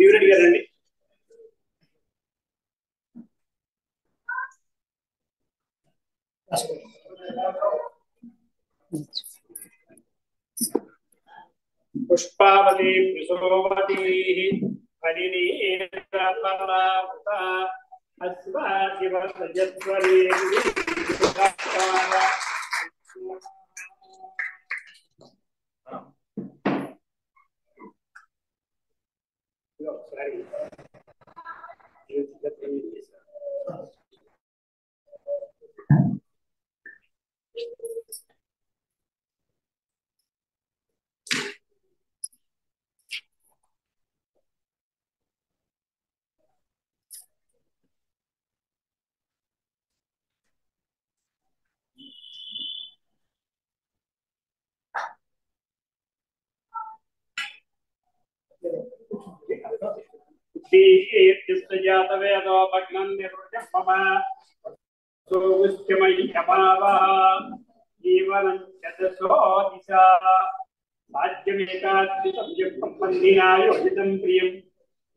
భీమిరెడ్డి గారు రండి. పుష్పావతి ప్రసోవతి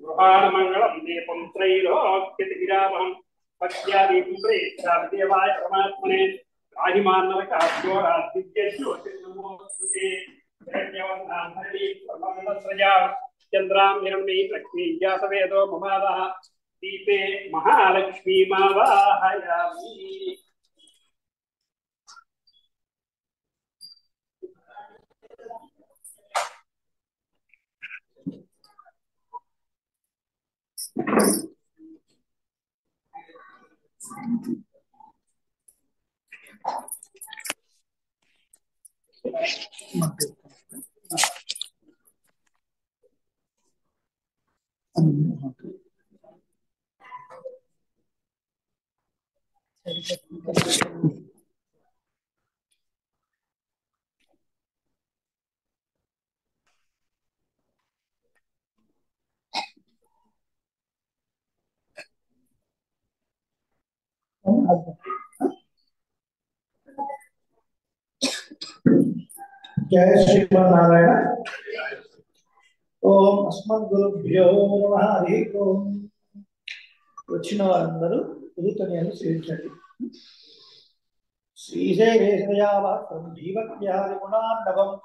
గృహాణమంగళం దీపం త్రైలోక్యతిరామం పశ్యాదీపం దేవాయ పరమాత్మనే చంద్రాం హిరణ్మయీ లక్ష్మీ జాతవేదో మమాద దీపే మహాలక్ష్మీ మావాహయామి. जय श्रीमन्नारायण. ओम अस्मद्गुरुभ्यो नमः. हरि ओम. వచ్చిన వారందరూ గురుతనియను సేవించండి. శ్రీశైలేశయావాసం జీవత్యాది గుణాన్నవం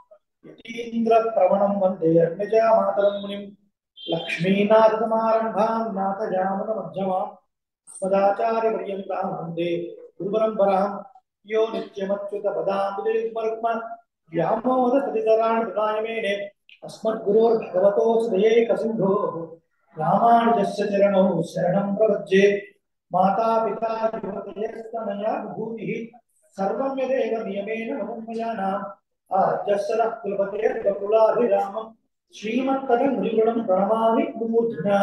యతీంద్ర ప్రవణం వందే అన్యజామాతరం మునిం లక్ష్మీనాథసమారంభాం నాథజామన మధ్యమాం అస్మదాచార్య పర్యంతాం వందే గురుపరంపరాం यो नित्यमच्युत पदाम्बुजयुग्मरुक्म व्यामोहतदितराणि प्रदायमेने अस्मद्गुरोर्भगवतोऽस्य दयैकसिन्धोः रामानुजस्य चरणौ शरणं प्रपद्ये. माता पिता युवतयस्तनया विभूतिः सर्वं यदेव नियमेन ममन्मयानाम् आद्यस्य नः कुलपतेर्बकुलाभिरामं श्रीमत्तदं गुरुगुणं प्रणमामि मूर्ध्ना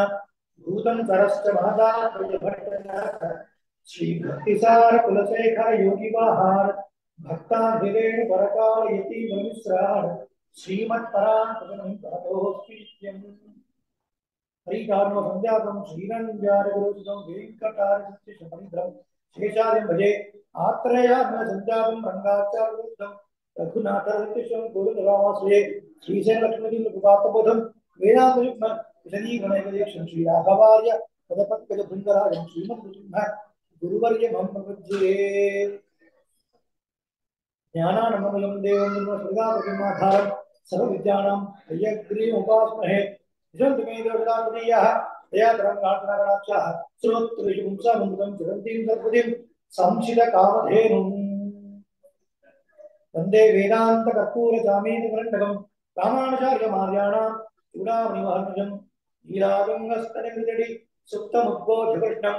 भूतं करश्च महदा प्रियभट्टनाथ श्री भक्तिसार कुलशेखर योगी बहार भक्ताभिरेण परकाल यति मिश्राण श्रीमत्परां ततोस्पीत्यं हरिकार्म संजातं श्रीरंजारगुरुसुतं वेंकटारस्य शमनिद्रं शेषादिं भजे आत्रेयात्म संजातं रंगाचार्यगुरुसुतं रघुनाथरतिशं गुरुरावासये श्रीशैलक्ष्मीं कृपातबोधं वेदान्तयुग्म विशदीगणैकदेशं श्रीराघवार्य पदपत्कज भृंगराजं श्रीमद्गुरुसिंह गुरुवर्य मम प्रपद्ये. ज्ञानानन्दमयं देवं निर्मलस्वर्गापतिमाधारं सर्वविद्यानां हयग्रीवमुपास्महे. विशन्ति मे देवतापदीयाः दयातरङ्गातनागणाक्षाः श्रोत्रेषु पुंसामृतं जगन्तीं सर्वतीं संशितकामधेनुं वन्दे वेदान्तकर्पूरजामीनकरण्डकं रामानुजार्यमार्याणां चूडामणिमहर्निजं लीलागङ्गस्तनकृतडि सुप्तमुद्बोधकृष्णं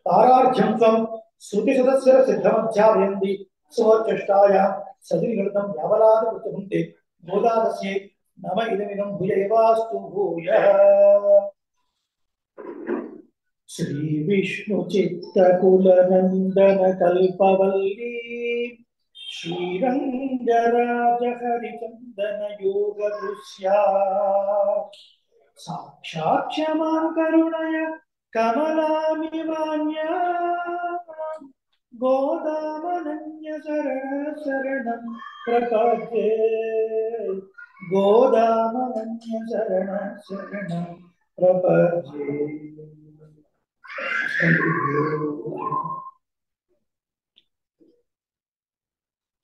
तारार्घ्यं त्वं श्रुतिसदस्य सिद्धमध्यापयन्ति स्वचष्टायां सदिनिगतं यावलादकृतभुङ्क्ते गोदादस्ये नम इदमिदं भूय एवास्तु भूयः. श्रीविष्णुचित्तकुलनन्दनकल्पवल्ली श्रीरङ्गराजहरिचन्दनयोगदृश्या साक्षात् क्षमां करुणय कमलामिवान्या गोदामनन्य शरणं प्रपद्ये. गोदामनन्य शरणं ప్రపంచే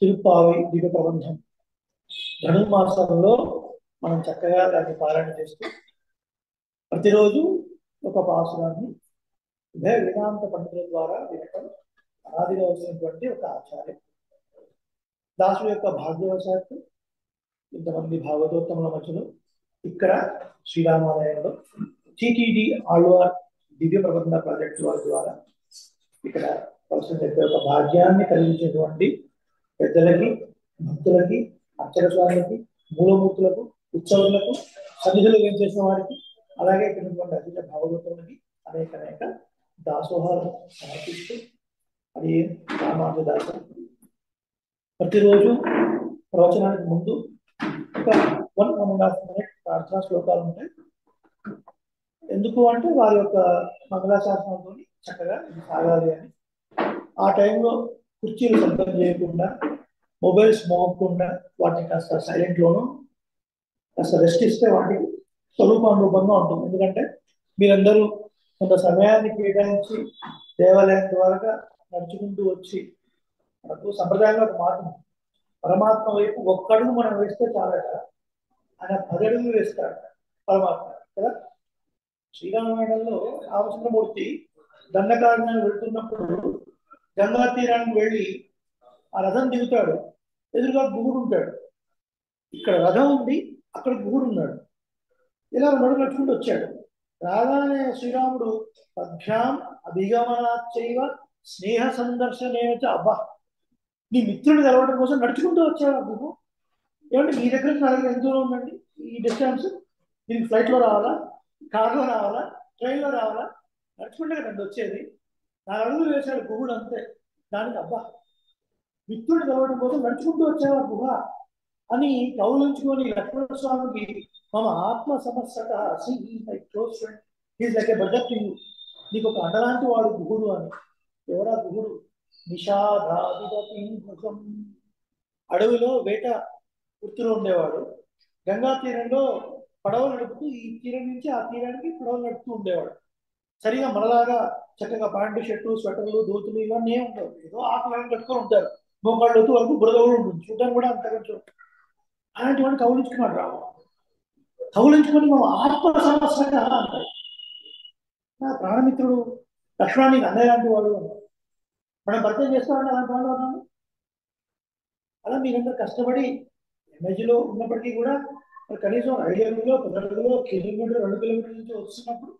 తిరుప్పావి దివ్య ప్రబంధం ధనుర్మాసంలో మనం చక్కగా దాన్ని పారాయణ చేస్తూ ప్రతిరోజు ఒక పాసురాన్ని ఉభయ వేదాంత పండితుల ద్వారా వినటం అనాదిగా వచ్చినటువంటి ఒక ఆచార్యం. దాసుడు యొక్క భాగ్యవశాత్తు ఇంతమంది భాగవతోత్తముల మధ్యలో ఇక్కడ శ్రీరామాలయంలో టిటిడి ఆళ్వార్ దివ్య ప్రబంధ ప్రాజెక్టు వారి ద్వారా ఇక్కడ అవసరం చెప్పే ఒక భాగ్యాన్ని కలిగించేటువంటి పెద్దలకి, భక్తులకి, అక్షర స్వాములకి, మూలమూర్తులకు, ఉత్సవులకు, సన్నిధులు వేయించేసిన వారికి, అలాగే ఇక్కడ అధిక భాగవతులకి అనేక అనేక దాసోహాలు సమర్పిస్తూ అది రామానుజదాస ప్రతిరోజు ప్రవచనానికి ముందు ఒక 1.5 minute ప్రార్థనా శ్లోకాలు ఉంటాయి. ఎందుకు అంటే వారి యొక్క మంగళాశాసనంతో చక్కగా ఇది సాగాలి అని. ఆ టైంలో కుర్చీలు శబ్దం చేయకుండా, మొబైల్స్ మోగకుండా వాటిని కాస్త సైలెంట్లోనూ కాస్త రెస్ట్ ఇస్తే వాటికి స్వరూపానురూపంగా ఉంటుంది. ఎందుకంటే మీరందరూ కొంత సమయాన్ని కేటాయించి దేవాలయం ద్వారా నడుచుకుంటూ వచ్చి మనకు సంప్రదాయంలో ఒక మాట ఉంది, పరమాత్మ వైపు ఒక్కడుగు మనం వేస్తే చాలట, ఆయన 10 అడుగులు వేస్తాడు పరమాత్మ కదా. శ్రీరామాయణంలో రామచంద్రమూర్తి దండకారణ్యాన్ని వెళ్తున్నప్పుడు గంగా తీరానికి వెళ్ళి ఆ రథం దిగుతాడు, ఎదురుగా గుహుడు ఉంటాడు. ఇక్కడ రథం ఉంది, అక్కడ గుహుడు ఉన్నాడు. ఇలా నడుచుకుంటూ వచ్చాడు. రాగానే శ్రీరాముడు పద్భ్యాం అభిగమనాచ్చైవ స్నేహ సందర్శనేచ, అబ్బా నీ మిత్రుడు కలవడం కోసం నడుచుకుంటూ వచ్చాడు ఆ గుహు. ఏమంటే మీ దగ్గర నా దగ్గర ఎంత దూరం ఉందండి ఈ డిస్టెన్స్? దీనికి ఫ్లైట్లో రావాలా, కార్లో రావాలా, ట్రైన్లో రావాలా? నడుచుకుంటే కదండి వచ్చేది. 4 అడుగులు వేశాడు గుహుడు అంతే. దానికి అబ్బా మిత్రుడు కలవడం కోసం నడుచుకుంటూ వచ్చావా గుహ అని కౌలించుకొని లక్ష్మణ స్వామికి మమ ఆత్మ సమస్యత close friend is like a brother to you, నీకు ఒక అండలాంటి వాడు గుహుడు అని. ఎవరా గుహుడు? నిషాదాదిదం, అడవిలో వేట వృత్తిలో ఉండేవాడు. గంగా తీరంలో పడవలు నడుపుతూ ఈ తీరం నుంచి ఆ తీరానికి పడవలు నడుపుతూ ఉండేవాడు. సరిగా మనలాగా చక్కగా ప్యాంటు, షర్టు, స్వెటర్లు, దోతులు ఇవన్నీ ఏమి ఉండవు. ఏదో ఆకులను కట్టుకొని ఉంటారు. మోకాళ్ళ వరకు బురద కూడా ఉంటుంది, చూడడానికి కూడా అంతకంటే. అలాంటి వాడిని కౌలించుకున్నాడు రాము. కౌలించుకొని మా ఆత్మ సమస్యగా అంటారు. నా ప్రాణమిత్రుడు లక్ష్మణానికి అన్నయ్య లాంటి వాడు అన్నారు. మనం పరిచయం చేస్తామంటే అలాంటి వాళ్ళు అన్నాను. అలా మీరందరూ కష్టపడి ఎనర్జీలో ఉన్నప్పటికీ కూడా కనీసం 5 అడుగులో 10 అడుగులో కిలోమీటర్ 2 కిలోమీటర్ల నుంచి వస్తున్నప్పుడు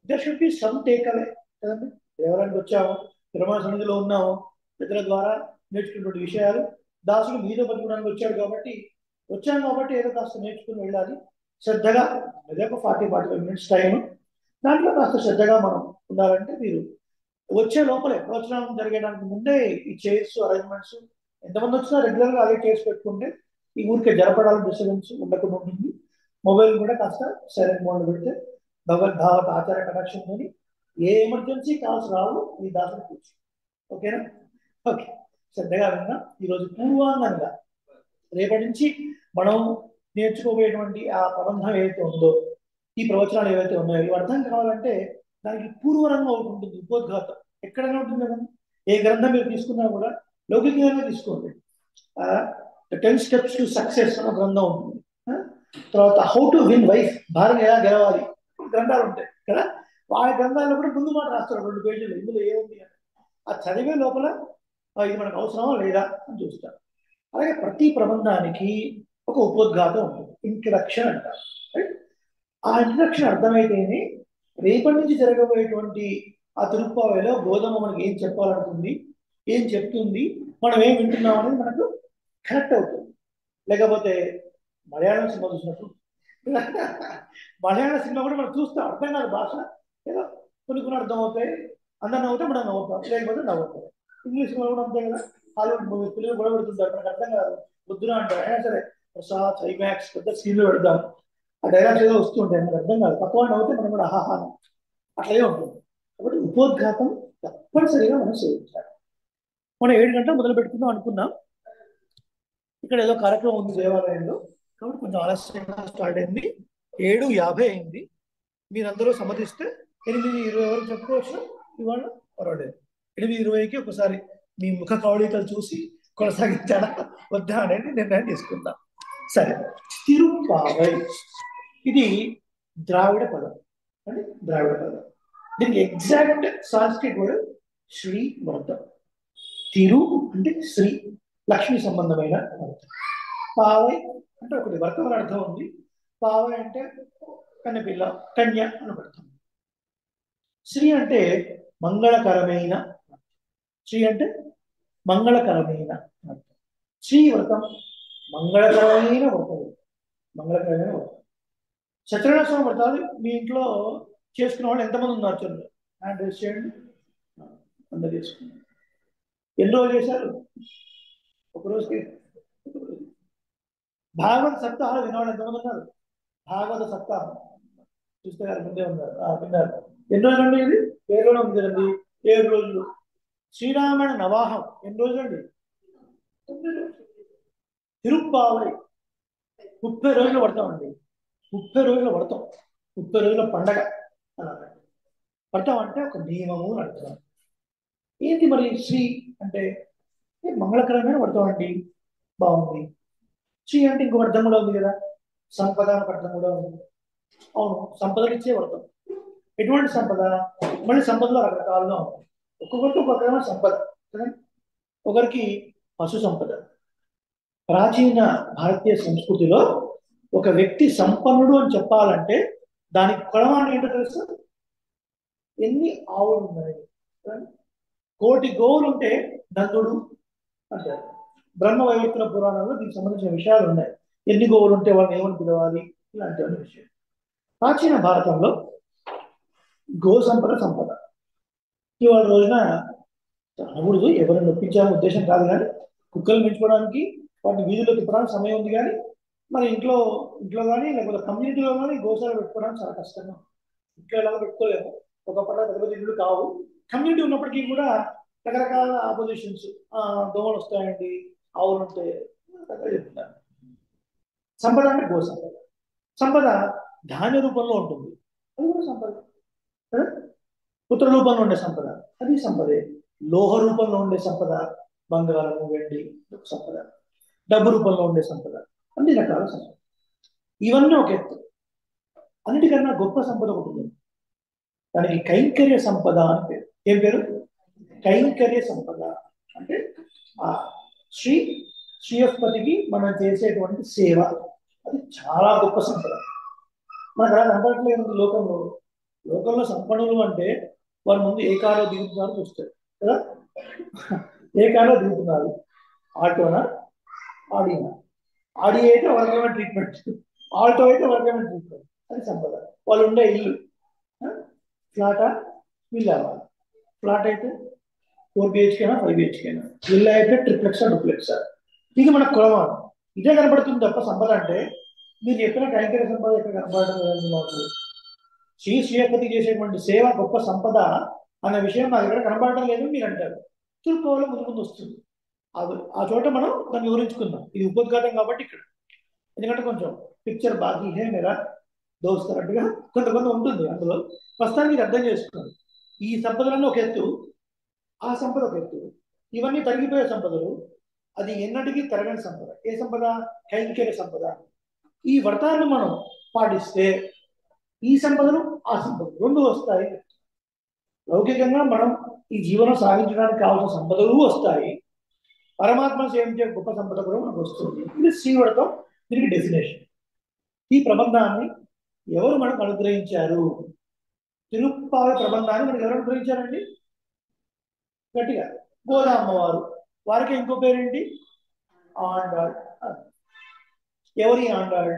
there should be some take away కదండి. దేవాలయానికి వచ్చాము, తిరుమల సన్నిధిలో ఉన్నాము, పెద్దల ద్వారా నేర్చుకున్నటువంటి విషయాలు, దాసుడు మీతో పట్టుకోవడానికి వచ్చాడు కాబట్టి ఏదో కాస్త నేర్చుకుని వెళ్ళాలి. శ్రద్ధగా అదే ఒక 40-45 minutes టైం, దాంట్లో కాస్త శ్రద్ధగా మనం ఉండాలంటే మీరు వచ్చే లోపలే ప్రవచనం జరిగేదానికి ముందే ఈ చైర్స్ అరేంజ్మెంట్స్ ఎంతమంది వచ్చినా రెగ్యులర్గా అదే చైర్స్ పెట్టుకుంటే ఈ ఊరికే జరపడాలు డిస్టర్బెన్స్ ఉండకుండా ఉంటుంది. మొబైల్ కూడా కాస్త సైలెంట్ మోడ్లో పెడితే భగవద్భావత ఆచార కనెక్షన్తో ఏ ఎమర్జెన్సీ కాల్స్ రావు ఈ దాసులు కూర్చు. ఓకేనా? ఓకే, శ్రద్ధగా విన్నా. ఈరోజు పూర్వాంగంగా రేపటి నుంచి మనం నేర్చుకోబోయేటువంటి ఆ ప్రబంధం ఏదైతే ఉందో, ఈ ప్రవచనాలు ఏవైతే ఉన్నాయో ఇవి అర్థం కావాలంటే దానికి పూర్వరంగా ఒకటి ఉంటుంది, ఉపోద్ఘాతం. ఎక్కడైనా ఉంటుంది కదండి. ఏ గ్రంథం మీరు తీసుకున్నా కూడా లౌకికంగా తీసుకోండి. 10 steps to success అన్న గ్రంథం ఉంటుంది. తర్వాత హౌ టు విన్ వైఫ్, భార్య ఎలా గెలవాలి గ్రంథాలు ఉంటాయి కదా. వారి గ్రంథాల్లో కూడా ముందు మాట రాస్తారు 2 పేజీలు, ఇందులో ఏముంది అని. ఆ చదివే లోపల ఇది మనకు అవసరమా లేదా అని చూస్తారు. అలాగే ప్రతి ప్రబంధానికి ఒక ఉపోద్ఘాతం ఉంటుంది, ఇంట్రడక్షన్ అంటారు. ఆ ఇంట్రడక్షన్ అర్థమైతేనే రేపటి నుంచి జరగబోయేటువంటి ఆ తిరుప్పావేలో గోధుమ మనకి ఏం చెప్పాలనుకుంది, ఏం చెప్తుంది, మనం ఏం వింటున్నాం అనేది మనకు కనెక్ట్ అవుతుంది. లేకపోతే మలయాళం సినిమా చూసినప్పుడు మలయాళ సినిమా కూడా మనం చూస్తాం, అర్థం కాదు భాష, ఏదో కొన్ని అర్థం అవుతాయి, అందరు నవ్వుతాం మనం నవ్వుతాం, లేకపోతే నవ్వుతాం. ఇంగ్లీష్ సినిమా కూడా అంతే కదా. హాలీవుడ్ మూవీ పిల్లలు కూడా పెడుతుంటారు, మనకు అర్థం కాదు, వద్దురా అంటారు. అయినా సరే ప్రసాద్ ఐమాక్స్ పెద్ద స్క్రీన్లో పెడతాం, ఆ డైలాగ్స్ ఏదో వస్తుంటాయి, మనకు అర్థం కాదు. పక్కన నవ్వుతే మనం కూడా ఆహాహా అట్లే ఉంటుంది. కాబట్టి ఉపోద్ఘాతం తప్పనిసరిగా మనం సేవించాలి. మనం 7 గంటలు మొదలు పెట్టుకుందాం అనుకున్నాం. ఇక్కడ ఏదో కార్యక్రమం ఉంది దేవాలయంలో, కాబట్టి కొంచెం ఆలస్యంగా స్టార్ట్ అయింది. 7:50 అయింది. మీరందరూ సమ్మతిస్తే 8:20 వరకు చెప్పుకోవచ్చు. ఇవాళ పర్వాలేదు. 8:20కి ఒకసారి మీ ముఖ కవళికలు చూసి కొనసాగించాలా వద్దా అనేది నిర్ణయం తీసుకుందాం. సరే, తిరుప్పావై ఇది ద్రావిడ పదం అంటే ద్రావిడ పదం. దీనికి ఎగ్జాక్ట్ సాంస్క్రిట్ వర్డ్ శ్రీ వర్తం. తిరు అంటే శ్రీ, లక్ష్మి సంబంధమైన అర్థం. పావై అంటే ఒకటి వర్తం అని అర్థం ఉంది. పావై అంటే కన్యపిల్ల, కన్య అని అర్థం. శ్రీ అంటే మంగళకరమైన, శ్రీ అంటే మంగళకరమైన అర్థం. శ్రీ వ్రతం మంగళకరమైన వ్రతం, మంగళకరమైన వ్రతం. సత్యనారాయణ స్వామి వ్రతాలు మీ ఇంట్లో చేసుకున్న వాళ్ళు ఎంతమంది ఉన్నారు చూడండి, హ్యాండ్ రేస్ చేయండి. అందరు చేసుకున్నారు. ఎన్ని రోజులు చేశారు? ఒక రోజుకి. భాగవత సప్తాహాలు వినవాళ్ళు ఎంతమంది ఉన్నారు? భాగవత సప్తాహం చూస్తే గారు ముందే ఉన్నారు, విన్నారు. ఎన్ని రోజులు అండి ఇది? 7 రోజులు ఉంది కదండి, 7 రోజులు. శ్రీరామణ నవాహం ఎన్ని రోజులు అండి? 9 రోజులు. తిరుప్పావై 30 రోజులు పడతామండి. 30 రోజులు పడతాం, 30 రోజుల పండగ అలా పడతాం. అంటే ఒక నియమము అర్థం. ఏంటి మరి శ్రీ అంటే? మంగళకరమైన పడతాం అండి, బాగుంది. శ్రీ అంటే ఇంకో అర్థం కూడా ఉంది కదా, సంపద అని అర్థం కూడా ఉంది. అవును, సంపదలు ఇచ్చే పడతాం. ఎటువంటి సంపద? మళ్ళీ సంపదలో రకరకాలుగా ఉంటాయి. ఒక్కొక్కరికి ఒక్కొక్క సంపద. ఒకరికి పశు సంపద. ప్రాచీన భారతీయ సంస్కృతిలో ఒక వ్యక్తి సంపన్నుడు అని చెప్పాలంటే దానికి కొలమానం ఏంటో తెలుసు? ఎన్ని ఆవులు ఉన్నాయి. 1,000,000 గోవులు ఉంటే నందుడు అంటారు. బ్రహ్మ వైవర్తన పురాణంలో దీనికి సంబంధించిన విషయాలు ఉన్నాయి. ఎన్ని గోవులు ఉంటే వాళ్ళని ఏమని పిలవాలి, ఇలాంటి విషయం. ప్రాచీన భారతంలో గో సంపద సంపద ఇవాళ రోజున అనకూడదు, ఎవరిని నొప్పించాలనే ఉద్దేశం కాదు, కానీ కుక్కలు పెంచుకోవడానికి వాటిని వీధుల్లో తిప్పడానికి సమయం ఉంది. కానీ మన ఇంట్లో కానీ లేకపోతే కమ్యూనిటీలో కానీ గోశాల పెట్టుకోవడానికి చాలా కష్టంగా. ఇంట్లో ఎలాగో పెట్టుకోలేము, ఒకప్పటి పెద్ద పెద్ద ఇల్లు కావు. కమ్యూనిటీ ఉన్నప్పటికీ కూడా రకరకాల ఆపోజిషన్స్, దోమలు వస్తాయండి, ఆవులు ఉంటే చెప్తున్నారు. సంపద అంటే గో సంపద. సంపద ధాన్య రూపంలో ఉంటుంది, అది కూడా సంపద. పుత్ర రూపంలో ఉండే సంపద, అది సంపదే. లోహ రూపంలో ఉండే సంపద, బంగారము, వెండి సంపద. డబ్బు రూపంలో ఉండే సంపద, అన్ని రకాల సంపద. ఇవన్నీ ఒక ఎత్తు. అన్నిటికన్నా గొప్ప సంపద ఒకటి ఉంది, దానికి కైంకర్య సంపద అని పేరు. ఏం పేరు? కైంకర్య సంపద. అంటే ఆ శ్రీయస్పతికి మనం చేసేటువంటి సేవ, అది చాలా గొప్ప సంపద. మనకు అలా కనపడట్లేదు లోకంలో. లోకంలో సంపన్నులు అంటే వారి ముందు ఏ కారులో దిగుతున్నారు చూస్తారు కదా. ఏ కారులో దిగుతున్నారు, ఆటోనా, ఆడినా? ఆడి అయితే వర్గమైన ట్రీట్మెంట్, ఆల్టో అయితే వర్గమైన ట్రీట్మెంట్, అది సంపద. వాళ్ళు ఉండే ఇల్లు ఫ్లాటా, విల్లా? ఫ్లాట్ అయితే 4 BHK 5 BHK, విల్లా అయితే ట్రిప్లెక్సా, డూప్లెక్సా? ఇది మనకు కొలమానం. ఇదే కనపడుతుంది తప్ప సంపద అంటే మీరు చెప్పిన కైంకర్య సంపద ఎక్కడ కనపడడం లేదండి మాకు. శ్రీయపతి చేసేటువంటి సేవ గొప్ప సంపద అన్న విషయం నాకు ఎక్కడ కనపడటం లేదు మీరు అంటారు. తిరుపతిలో ముందు ముందు వస్తుంది. ఆ చోట మనం దాన్ని వివరించుకుందాం. ఇది ఉపోద్ఘాతం కాబట్టి ఇక్కడ, ఎందుకంటే కొంచెం పిక్చర్ బాగా ఇదే మేరా దోస్తున్నట్టుగా కొంత ఉంటుంది అందులో. ప్రస్తుతానికి ఇది అర్థం చేసుకోండి. ఈ సంపదలన్నీ ఒక ఎత్తు, ఆ సంపద ఒక ఎత్తు, ఇవన్నీ తరిగిపోయే సంపదలు. అది ఎన్నటికీ తరగని సంపద. ఏ సంపద? కైంకర్య సంపద. ఈ వ్రతాన్ని మనం పాటిస్తే ఈ సంపదలు ఆ సంపదలు రెండు వస్తాయి. లౌకికంగా మనం ఈ జీవనం సాగించడానికి కావాల్సిన సంపదలు వస్తాయి, పరమాత్మ సేవించే గొప్ప సంపద కూడా మనకు వస్తుంది. ఇది శ్రీవ్రతం, దీనికి డెఫినేషన్. ఈ ప్రబంధాన్ని ఎవరు మనకు అనుగ్రహించారు? తిరుప్పావై ప్రబంధాన్ని మనకు ఎవరు అనుగ్రహించారండి? గట్టిగా గోదా అమ్మవారు. వారికి ఇంకో పేరేంటి? ఆండాళ్. ఎవరి ఆండాళ్?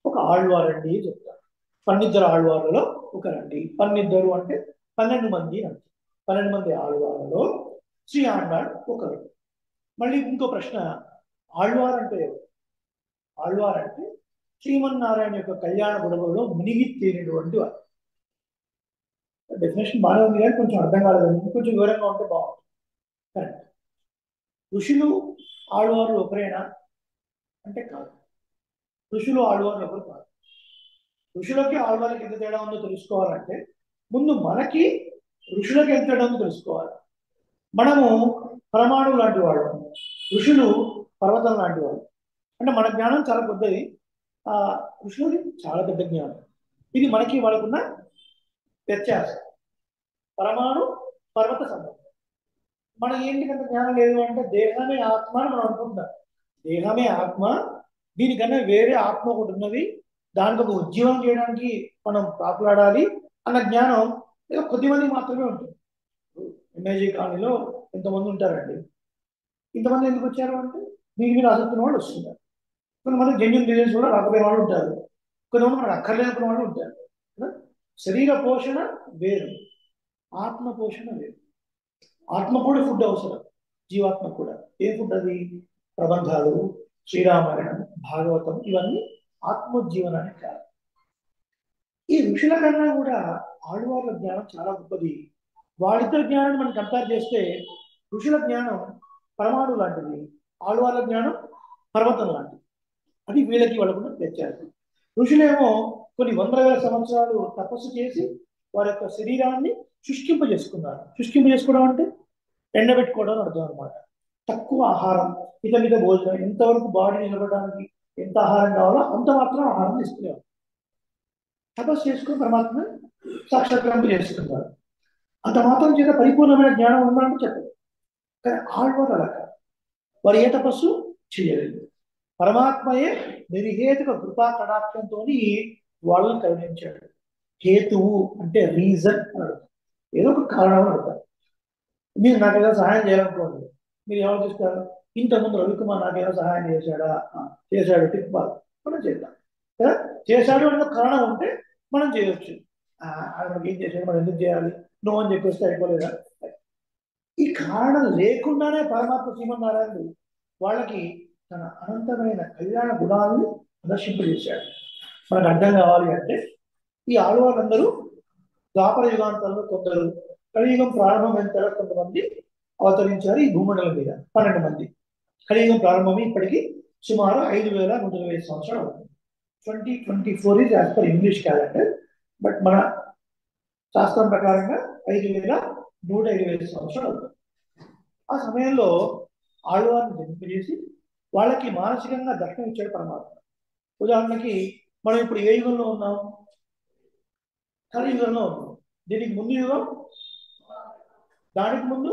ఒక ఆళ్వారండి చెప్తారు. 12 ఆళ్వార్లలో ఒకరండి. 12 అంటే 12 మంది అంటే 12 మంది ఆళ్వార్లలో శ్రీ ఆండాళ్ ఒకరు. మళ్ళీ ఇంకో ప్రశ్న, ఆళ్వార్ అంటే ఎవరు? ఆళ్వార్ అంటే శ్రీమన్నారాయణ యొక్క కళ్యాణ గుణములలో మునిగి తేలినటువంటి వారు. డెఫినేషన్ బాగానే ఉంది కానీ కొంచెం అర్థం కాలేదండి, కొంచెం వివరంగా ఉంటే బాగుంటుంది. కరెక్ట్. ఋషులు ఆళ్వార్లు ఒకరేనా అంటే కాదు. ఋషులు ఆళ్వార్లు ఒకరు కాదు. ఋషులకి ఆళ్వాళ్ళకి ఎంత తేడా ఉందో తెలుసుకోవాలంటే ముందు మనకి ఋషులకి ఎంత తేడా ఉందో తెలుసుకోవాలి. మనము పరమాణువు లాంటి వాడు, ఋషులు పర్వతం లాంటి వాడు. అంటే మన జ్ఞానం చాలా పెద్దది, ఆ ఋషులది చాలా పెద్ద జ్ఞానం. ఇది మనకి వాళ్ళకున్న వ్యత్యాసం. పరమాణు పర్వత సంబంధం. మనకి ఏంటి కంత జ్ఞానం లేదు అంటే దేహమే ఆత్మ అని మనం అనుకుంటున్నాం. దేహమే ఆత్మ, దీనికన్నా వేరే ఆత్మ ఒకటి ఉన్నది, దానికి ఒక ఉజ్జీవనం చేయడానికి మనం కాపులాడాలి అన్న జ్ఞానం ఏదో కొద్దిమంది మాత్రమే ఉంటుంది. ఎంఏజీ కాలనీలో ఎంతమంది ఉంటారండి, ఇంతమంది ఎందుకు వచ్చారు అంటే దీని మీద ఆసక్తి వాళ్ళు వస్తున్నారు. కొంతమంది జెన్యున్ రీజన్స్ కూడా రాకపోయిన వాళ్ళు ఉంటారు, కొంతమంది మనకు అక్కర్లేకపోయిన వాళ్ళు ఉంటారు. శరీర పోషణ వేరు, ఆత్మ పోషణ వేరు. ఆత్మ కూడా ఫుడ్ అవసరం, జీవాత్మ కూడా. ఏ ఫుడ్ అది? ప్రబంధాలు, శ్రీరామాయణం, భాగవతం, ఇవన్నీ ఆత్మోజ్జీవనానికి కాదు. ఈ ఋషుల కన్నా కూడా ఆళ్వార్ల జ్ఞానం చాలా గొప్పది. వాళ్ళిద్దరి జ్ఞానాన్ని మనం కంపేర్ చేస్తే ఋషుల జ్ఞానం పరమాణు లాంటిది, ఆళ్వార్ల జ్ఞానం పర్వతం లాంటిది. అది వీళ్ళకి వాళ్ళకున్న వ్యత్యాసం. ఋషులేమో కొన్ని వందల వేల సంవత్సరాలు తపస్సు చేసి వారి యొక్క శరీరాన్ని శుష్కింపజేసుకున్నారు. శుష్కింపజేసుకోవడం అంటే ఎండబెట్టుకోవడం అర్థం అనమాట. తక్కువ ఆహారం, మిత భోజనం, ఎంతవరకు బాడీ నిలబడడానికి ఎంత ఆహారం కావాలో అంత మాత్రం ఆహారం తీసుకునేవారు. తపస్సు చేసుకుని పరమాత్మని సాక్షాత్కారం చేసుకున్నారు. అంత మాత్రం చేత పరిపూర్ణమైన జ్ఞానం ఉండాలని చెప్పదు. కానీ ఆళ్వారు అలా కాదు, వారు ఏ తపస్సు చేయలేదు. పరమాత్మయే నిర్హేతుక కృపా కటాక్షంతో వాళ్ళని కరుణించాడు. హేతువు అంటే రీజన్ అని అడుగుతారు, ఏదో ఒక కారణం అని అడుగుతారు. మీరు నాకేదో సహాయం చేయాలనుకోండి, మీరు ఎవరు చూస్తారు? ఇంతకుముందు రవికుమార్ నాకేదో సహాయం చేశాడా? చేశాడు, టిక్ బాల్ మనం చేద్దాం కదా. చేశాడు అన్న కారణం ఉంటే మనం చేయొచ్చు. మనకి ఏం చేశాడు, మనం ఎందుకు చేయాలి, నువ్వు అని చెప్పేస్తే అయిపోలేదా? ఈ కారణం లేకుండానే పరమాత్మ శ్రీమన్నారాయణుడు వాళ్ళకి తన అనంతమైన కళ్యాణ గుణాలను ప్రదర్శింపజేశాడు. మనకు అర్థం కావాలి అంటే ఈ ఆళ్వాళ్ళందరూ ద్వాపర యుగాంతంలో కొందరు, కలియుగం ప్రారంభమైన తర్వాత కొంతమంది అవతరించారు ఈ భూమండలం మీద. 12 మంది. కలియుగం ప్రారంభమై ఇప్పటికీ సుమారు 5120 సంవత్సరాలు అవుతుంది. 2024 is as per English calendar, but మన శాస్త్రం ప్రకారంగా 5125 సంవత్సరాలు అవుతుంది. ఆ సమయంలో ఆళ్వారిని జన్మింపజేసి వాళ్ళకి మానసికంగా దర్శనం ఇచ్చాడు పరమాత్మ. ఉదాహరణకి మనం ఇప్పుడు ఏ యుగంలో ఉన్నాం? కలియుగంలో ఉన్నాం. దీనికి ముందు యుగం, దానికి ముందు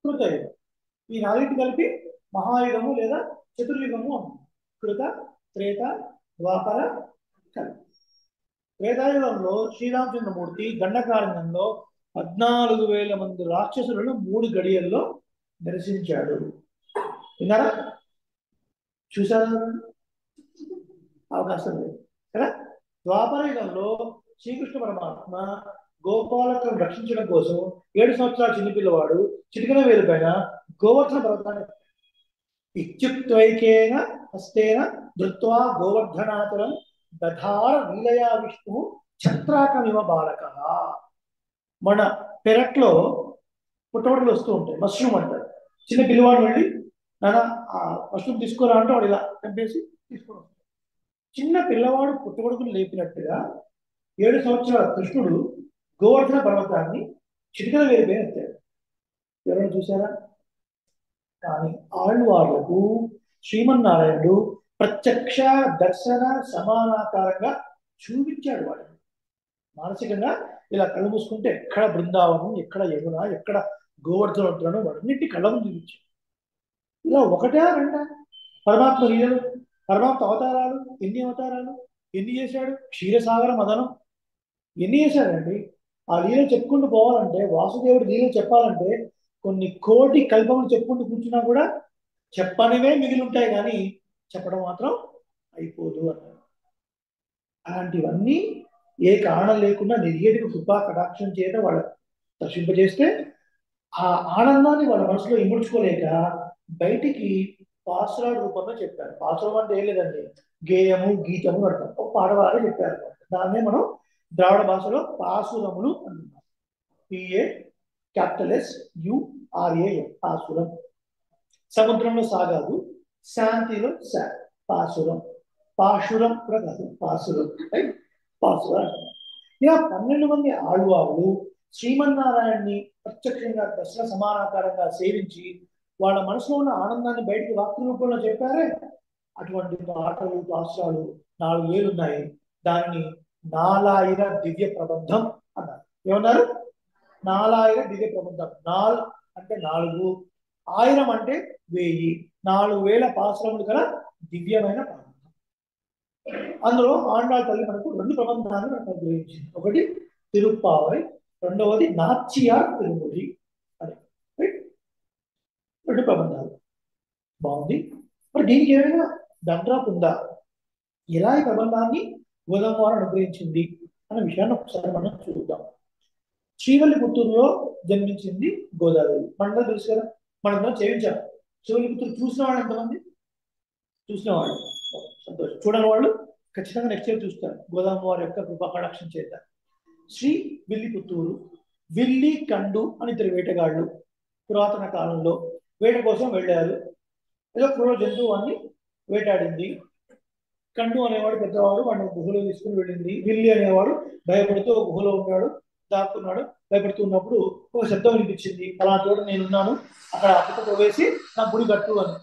కృతయుగం. ఈ నాలుగింటి కలిపి మహాయుగము లేదా చతుర్యుగము ఉంది. కృత, త్రేత, ద్వాపర, కలి. త్రేతాయుగంలో శ్రీరామచంద్రమూర్తి దండకారణ్యంలో 14,000 మంది రాక్షసులను 3 గడియల్లో దర్శించాడు. విన్నారా? చూసారా? అవకాశం లేదు కదా. ద్వాపర యుగంలో శ్రీకృష్ణ పరమాత్మ గోపాలకులను రక్షించడం కోసం 7 సంవత్సరాల చిన్నపిల్లవాడు చిటికన వేలు పైన గోవర్ధన పర్వతాన్ని ఇత్యుక్తైకేన హస్తేన ధృత్వా గోవర్ధనాతరం దధార నీలయా విష్ణు ఛత్రాకమివ బాలక. మన పెరట్లో పుట్టబడులు వస్తూ ఉంటాయి, మష్రూమ్ అంటారు. చిన్న పిల్లవాడు వెళ్ళి నాన్న ఆ మష్రూమ్ తీసుకోరా అంటే వాడు ఇలా చంపేసి తీసుకొని వస్తాడు. చిన్న పిల్లవాడు పుట్టగొడుకులు లేపినట్టుగా 7 సంవత్సరాల కృష్ణుడు గోవర్ధన పర్వతాన్ని చిటికల వేరుపైన ఎత్తాడు. ఎవరైనా చూసారా? కానీ ఆళ్వార్లకు శ్రీమన్నారాయణుడు ప్రత్యక్ష దర్శన సమానాకారంగా చూపించాడు. వాడిని మానసికంగా ఇలా కళ్ళు మూసుకుంటే ఎక్కడ బృందావనం, ఎక్కడ యమున, ఎక్కడ గోవర్ధనోత్తరను వాటిన్నింటి కళ్ళ ముందు చూపించాడు. ఇలా ఒకటా రెండా పరమాత్మ లీలలు, పరమాత్మ అవతారాలు? ఎన్ని అవతారాలు, ఎన్ని చేశాడు? క్షీరసాగర మదనం ఎన్ని చేశాడండి? ఆ లీలలు చెప్పుకుంటూ పోవాలంటే, వాసుదేవుడి లీలలు చెప్పాలంటే కొన్ని కోటి కల్పములు చెప్పుకుంటూ కూర్చున్నా కూడా చెప్పనివే మిగిలి ఉంటాయి, కానీ చెప్పడం మాత్రం అయిపోదు అన్నారు. అలాంటివన్నీ ఏ కారణం లేకుండా నిర్హేతుక కృపా కటాక్షం చేత వాళ్ళ దర్శింపజేస్తే ఆ ఆనందాన్ని వాళ్ళ మనసులో ఇముడ్చుకోలేక బయటికి పాసురాల రూపంలో చెప్పారు. పాసురం అంటే ఏం లేదండి, గేయము గీతము అంటాం, ఒక పాడవారు చెప్పారు. దాన్నే మనం ద్రావిడ భాషలో పాసురములు అంటున్నాం. PASURAM పాసురం. సముద్రంలో సాగాదు, శాంతిలో పాసురం. పాశురం కూడా కాదు, పాసురం, రైట్? పాసుర. ఇలా 12 మంది ఆళ్వాళ్ళు శ్రీమన్నారాయణ్ణి ప్రత్యక్షంగా దర్శన సమానాకారంగా సేవించి వాళ్ళ మనసులో ఉన్న ఆనందాన్ని బయటికి వాక్య రూపంలో చెప్పారే, అటువంటి పాటలు పాసురాలు 4,000 ఉన్నాయి. దానిని నాలాయిర దివ్య ప్రబంధం అన్నారు. ఏమన్నారు? నాలాయిర దివ్య ప్రబంధం. నాల్ అంటే 4, ఆయిరం అంటే 1000, 4,000 పాసురములు గల దివ్యమైన ప్రబంధం. అందులో ఆండాళ్ తల్లి మనకు 2 ప్రబంధాలను మనకు అనుగ్రహించింది. ఒకటి తిరుప్పావై, రెండవది నాచియార్ తిరుమొഴി అని. రైట్? 2 ప్రబంధాలు. బాగుంది. మరి దీనికి ఏమైనా దండ్రాప్ ఉందా? ఎలా ఈ ప్రబంధాన్ని గోదావరి అనుగ్రహించింది అనే విషయాన్ని ఒకసారి మనం చూద్దాం. శ్రీవల్లిపుత్తూరులో జన్మించింది గోదావరి. మనందరూ తెలుసు కదా, మనం చేయించాం. శ్రీవల్లిపుత్తూరు చూసిన వాళ్ళు ఎంతమంది? చూసిన వాళ్ళు సంతోషం. చూడని వాళ్ళు ఖచ్చితంగా నెక్స్ట్ ఇయర్ చూస్తారు, గోదావరి యొక్క కృపా కటాక్షం చేద్దాం. శ్రీ విల్లిపుత్తూరు, విల్లి కండు అని 2 వేటగాళ్ళు పురాతన కాలంలో వేట కోసం వెళ్ళారు. ఏదో క్రూర జంతువు వేటాడింది. కండు అనేవాడు పెద్దవాడు, వాడిని గుహలో తీసుకుని వెళ్ళింది. విల్లి అనేవాడు భయపడుతూ గుహలో ఉన్నాడు, దాక్కున్నాడు. భయపడుతున్నప్పుడు ఒక శబ్దం వినిపించింది, అలా చోట నేనున్నాను, అక్కడ అప్పతో వేసి నా గుడి కట్టు అని.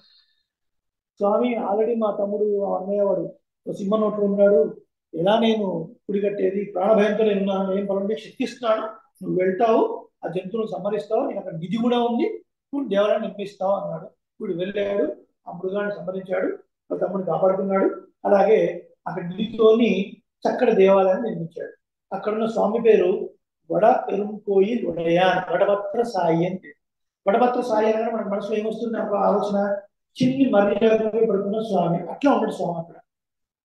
స్వామి, ఆల్రెడీ మా తమ్ముడు అన్నయ్య వాడు సింహ నోట్లో ఉన్నాడు, ఎలా నేను గుడి కట్టేది? ప్రాణభయంతో నేనున్నాను, ఏం పనుండి శక్తిస్తున్నాను, నువ్వు వెళ్తావు, ఆ జంతువును సంహరిస్తావు, నేను అక్కడ నిధి కూడా ఉంది, నువ్వు దేవాలయాన్ని నిర్మిస్తావు అన్నాడు. వీడు వెళ్ళాడు, ఆ మృగాన్ని సంహరించాడు, ఆ తమ్ముడిని కాపాడుకున్నాడు. అలాగే అక్కడ నిధితోని చక్కటి దేవాలయాన్ని నిర్మించాడు. అక్కడున్న స్వామి పేరు వడ పెరుంకోయిల్ ఉడయాన్, వడభత్ర సాయి అని పేరు. వడభత్ర సాయి అనగా మన మనసులో ఏమొస్తుంది? ఒక ఆలోచన, చిన్ని మర్యాదగా పడుకున్న స్వామి. అట్లా ఉంటాడు స్వామి అక్కడ.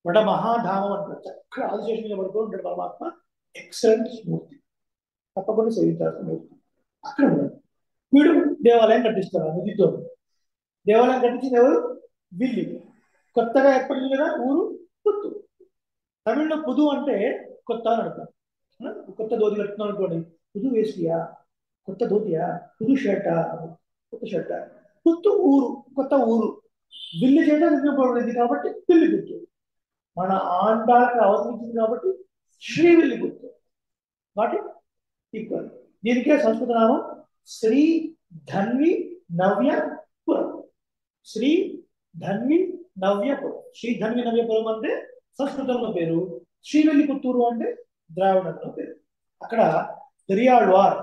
వడ మహాధామం అంటారు. చక్కగా ఆదిశేషం మీద పడుతూ ఉంటాడు పరమాత్మ. ఎక్సలెంట్ మూర్తి, తప్పకుండా సేవించాల్సిన మూర్తి అక్కడ ఉన్నాడు. వీడు దేవాలయం కట్టిస్తాడు ఆ నిధితో. దేవాలయం కట్టించింది ఎవరు? విల్లి. కొత్తగా ఏర్పడింది కదా ఊరు పుత్తూరు. తమిళ్లో పుదు అంటే కొత్త అని అర్థం. కొత్త ధోతి కట్టున్నాం అనుకోండి, పుదు వేసియా, కొత్త ధోతియా, పుదు షర్టా, కొత్త షర్టా. పుత్తు ఊరు, కొత్త ఊరు. విల్లి చేత నిర్మింపబడింది కాబట్టి విల్లి పుత్తూరు. మన ఆండాళ్ళకి అవతరించింది కాబట్టి శ్రీ విల్లి పుత్తూరు. వాటి ఈక్వల్. దీనికే సంస్కృత నామం శ్రీ ధన్వి నవ్యపురం. శ్రీ ధన్వి నవ్యపురం. శ్రీ ధన్వి నవ్యపురం అంటే సంస్కృతంలో పేరు, శ్రీవిల్లిపుత్తూరు అంటే ద్రావిడంలో పేరు. అక్కడ పెరియాళ్వార్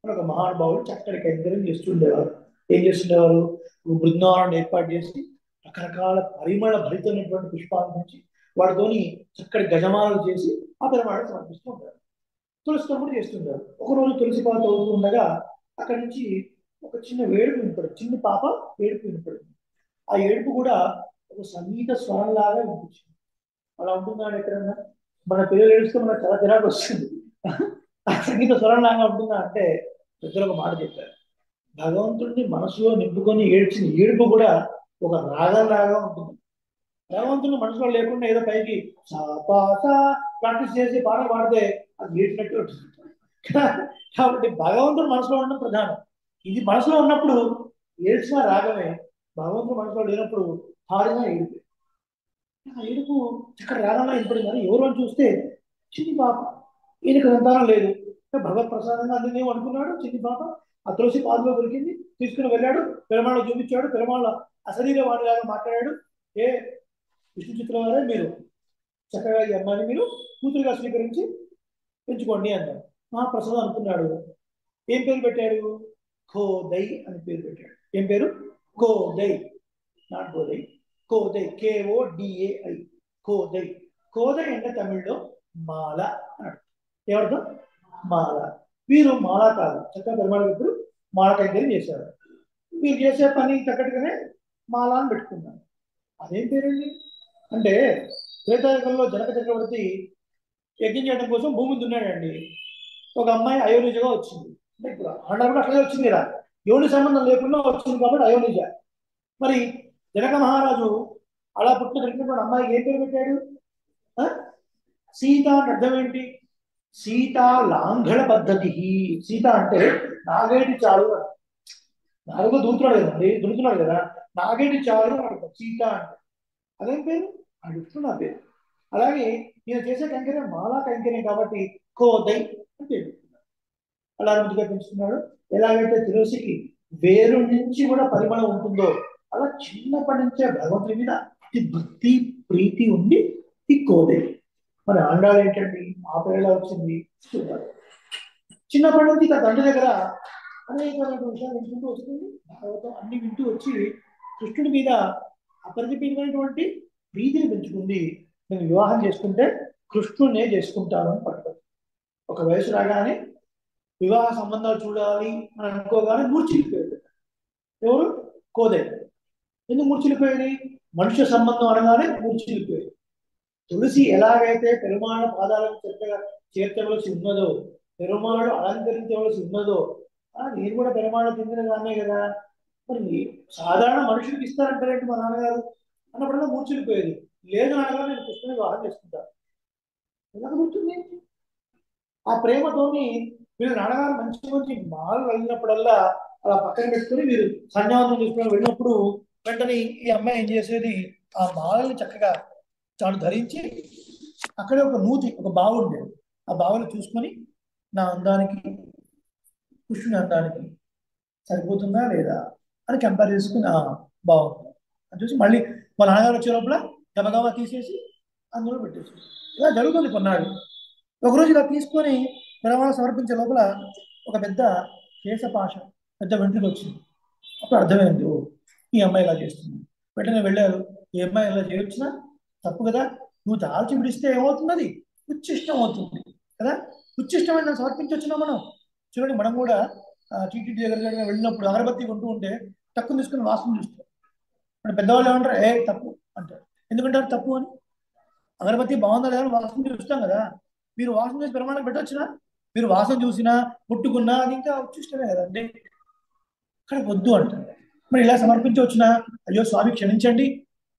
అని ఒక మహానుభావుడు చక్కటి కైంకర్యం చేస్తుండేవారు. ఏం చేస్తుండేవారు? బృందావనాన్ని ఏర్పాటు చేసి రకరకాల పరిమళ భరితమైనటువంటి పుష్పాల నుంచి వాటితోని చక్కటి గజమాలను చేసి ఆ పెరుమాళను సమర్పిస్తూ ఉంటారు. తులసితో కూడా చేస్తుంటారు. ఒకరోజు తులసి పాత అవుతూ ఉండగా అక్కడి నుంచి ఒక చిన్న వేడుపు వినపడింది. చిన్న పాప ఏడుపు వినపడింది. ఆ ఏడుపు కూడా ఒక సంగీత స్వరంలాగా వినిపించింది. అలా ఉంటుందా ఎక్కడన్నా? మన పిల్లలు ఏడుస్తే మనకు చాలా చిరాకు వస్తుంది. ఆ సంగీత స్వరంలాగా ఉంటుందా అంటే పెద్దలు ఒక మాట చెప్పారు, భగవంతుడిని మనసులో నింపుకొని ఏడ్చిన ఏడుపు కూడా ఒక రాగంలాగా ఉంటుంది. భగవంతుని మనసులో లేకుండా ఏదో పైకి ప్రాక్టీస్ చేసి పాట పాడితే అది ఏడ్చినట్టు ఉంటుంది. కాబట్టి భగవంతుడు మనసులో ఉండడం ప్రధానం. ఇది మనసులో ఉన్నప్పుడు ఏడ్చిన రాగమే, భగవంతుడు మనసులో లేనప్పుడు పాడిన ఏడుపు. ఆ ఏడుపు ఇక్కడ రాగంలో వినపడింది. ఎవరు అని చూస్తే చిన్ని పాప. ఈయనకు సంతానం లేదు, భగవత్ ప్రసాదంగా అందిందేమో అనుకున్నాడు. చిన్ని పాప ఆ తులసి పాదులో దొరికింది, తీసుకుని వెళ్ళాడు, పెరుమాళ చూపించాడు. పెరుమాళ అశరీర వాడిలాగా మాట్లాడాడు. ఏ విష్ణు చిత్రవారే, మీరు చక్కగా ఈ అమ్మాయిని మీరు కూతురుగా స్వీకరించి పెంచుకోండి అన్నాడు. మహాప్రసాదం అనుకున్నాడు. ఏం పేరు పెట్టాడు? ఖోదై అని పేరు పెట్టాడు. ఏం పేరు? ఖోదై, నాట్ గోదై, ఖోదై, KODAI, ఖోదై. ఖోదై అంటే తమిళ్లో మాల అన్నాడు. ఎవరితో? మాల. వీరు మాల కాదు, చక్కగా పెరుమాళ ఇప్పుడు మాల కైంకర్యం చేశారు. వీరు చేసే పని తగ్గట్టుగానే మాల అని పెట్టుకున్నారు. అదేం పేరండి అంటే, త్రేతాయుగంలో జనక చక్రవర్తి యజ్ఞం చేయడం కోసం భూమి దున్నాడండి. ఒక అమ్మాయి అయోనిజగా వచ్చింది. అంటే ఇప్పుడు ఆండాలు కూడా అట్లనే వచ్చింది కదా, యోని సంబంధం లేకుండా వచ్చింది కాబట్టి అయోనిజ. మరి జనక మహారాజు అలా పుట్టినటువంటి అమ్మాయికి ఏం పేరు పెట్టాడు? సీత అంటే అర్థం ఏంటి? సీతా లాంఘన పద్ధతి. సీత అంటే నాగేటి చాలు. నాలుగో దూతున్నాడు కదండి, దుడుతున్నాడు కదా, నాగేటి చాలు అంటారు సీత అంటే. అదేం పేరు? విష్ణుడు నా పేరు. అలాగే నేను చేసే కైంకర్యం మాలా కైంకర్యం కాబట్టి కోదై అని పేరు అలా ముందుగా పెంచుతున్నాడు. ఎలాగైతే తులసికి వేరు నుంచి కూడా పరిమళం ఉంటుందో అలా చిన్నప్పటి నుంచే భగవంతుడి మీద అతి భక్తి ప్రీతి ఉంది ఈ కోదే. మరి ఆండాలు ఏంటండి ఆ పేరులా వచ్చింది చూడాలి. చిన్నప్పటి నుంచి తన తండ్రి దగ్గర అనేకమైన విషయాలు వింటూ వస్తుంది. భాగవతం అన్ని వింటూ వచ్చి కృష్ణుడి మీద అపరిమితమైనటువంటి ప్రీతిని పెంచుకుంది. నేను వివాహం చేసుకుంటే కృష్ణుడినే చేసుకుంటాను అని పట్టుకుంది. ఒక వయసు రాగానే వివాహ సంబంధాలు చూడాలి అని అనుకోగానే మూర్చిల్లిపోయాడు. ఎవరు? కోదే. ఎందుకు మూర్చిల్లిపోయేది? మనుష్య సంబంధం అనగానే మూర్చిల్లిపోయేది. తులసి ఎలాగైతే పెరుమాళ పాదాలను చేర్చవలసి ఉన్నదో, పెరుమాళు అలంకరించవలసి ఉన్నదో, నేను కూడా పెరుమాళ చెందిన దాన్నే కదా, మరి సాధారణ మనుషులకు ఇస్తారంటారేంటి మా నాన్నగారు అన్నప్పుడల్లా మూర్చిల్లిపోయేది. లేదు అనగా నేను కృష్ణుని వివాహం చేసుకుంటాను. ఎలా కూర్చుంది? ఆ ప్రేమతోని వీళ్ళు నాన్నగారు మంచి మంచి మాలు వెళ్ళినప్పుడల్లా అలా పక్కన పెట్టుకుని వీరు సన్యాసం తీసుకుని వెళ్ళినప్పుడు వెంటనే ఈ అమ్మాయి ఏం చేసేది, ఆ మాలని చక్కగా తాను ధరించి అక్కడే ఒక నూతి, ఒక బావి ఉండేది. ఆ బావిని చూసుకొని నా అందానికి కృష్ణుని అందానికి సరిపోతుందా లేదా అని కంపేర్ చేసుకుని బాగుంది అని చూసి మళ్ళీ మా నాన్నగారు వచ్చే లోపల గబగబా తీసేసి అందులో పెట్టేసి ఇలా జరుగుతుంది కొన్నాడు. ఒకరోజు ఇలా తీసుకొని ప్రమాణం సమర్పించే లోపల ఒక పెద్ద కేశపాశ, పెద్ద వెంట్రుక వచ్చింది. అప్పుడు అర్థమైంది, ఓ ఈ అమ్మాయి ఇలా చేస్తుంది. వెంటనే వెళ్ళారు. ఈ అమ్మాయి ఇలా చేయొచ్చునా? తప్పు కదా. నువ్వు దాల్చి విడిస్తే ఏమవుతుంది? అది ఉచ్చిష్టం అవుతుంది కదా. ఉచ్చిష్టమైన సమర్పించవచ్చునా మనం? చూడండి, మనం కూడా టీటీడీ దగ్గర వెళ్ళినప్పుడు అగరబత్తి కొంటూ ఉంటే తక్కువ తీసుకుని వాసన చూస్తాం. మన పెద్దవాళ్ళు ఏమంటారు, ఏ తప్పు అంటారు. ఎందుకంటారు తప్పు అని? అగరబత్తి బాగుందా లేదా వాసన చూస్తాం కదా. మీరు వాసన చూసి ప్రమాణం పెట్టవచ్చునా? మీరు వాసన చూసినా ముట్టుకున్నా అది ఇంకా ఉచ్చిష్టమే కదండి. అక్కడ వద్దు అంటారు. మరి ఇలా సమర్పించవచ్చునా? అయ్యో స్వామి క్షమించండి,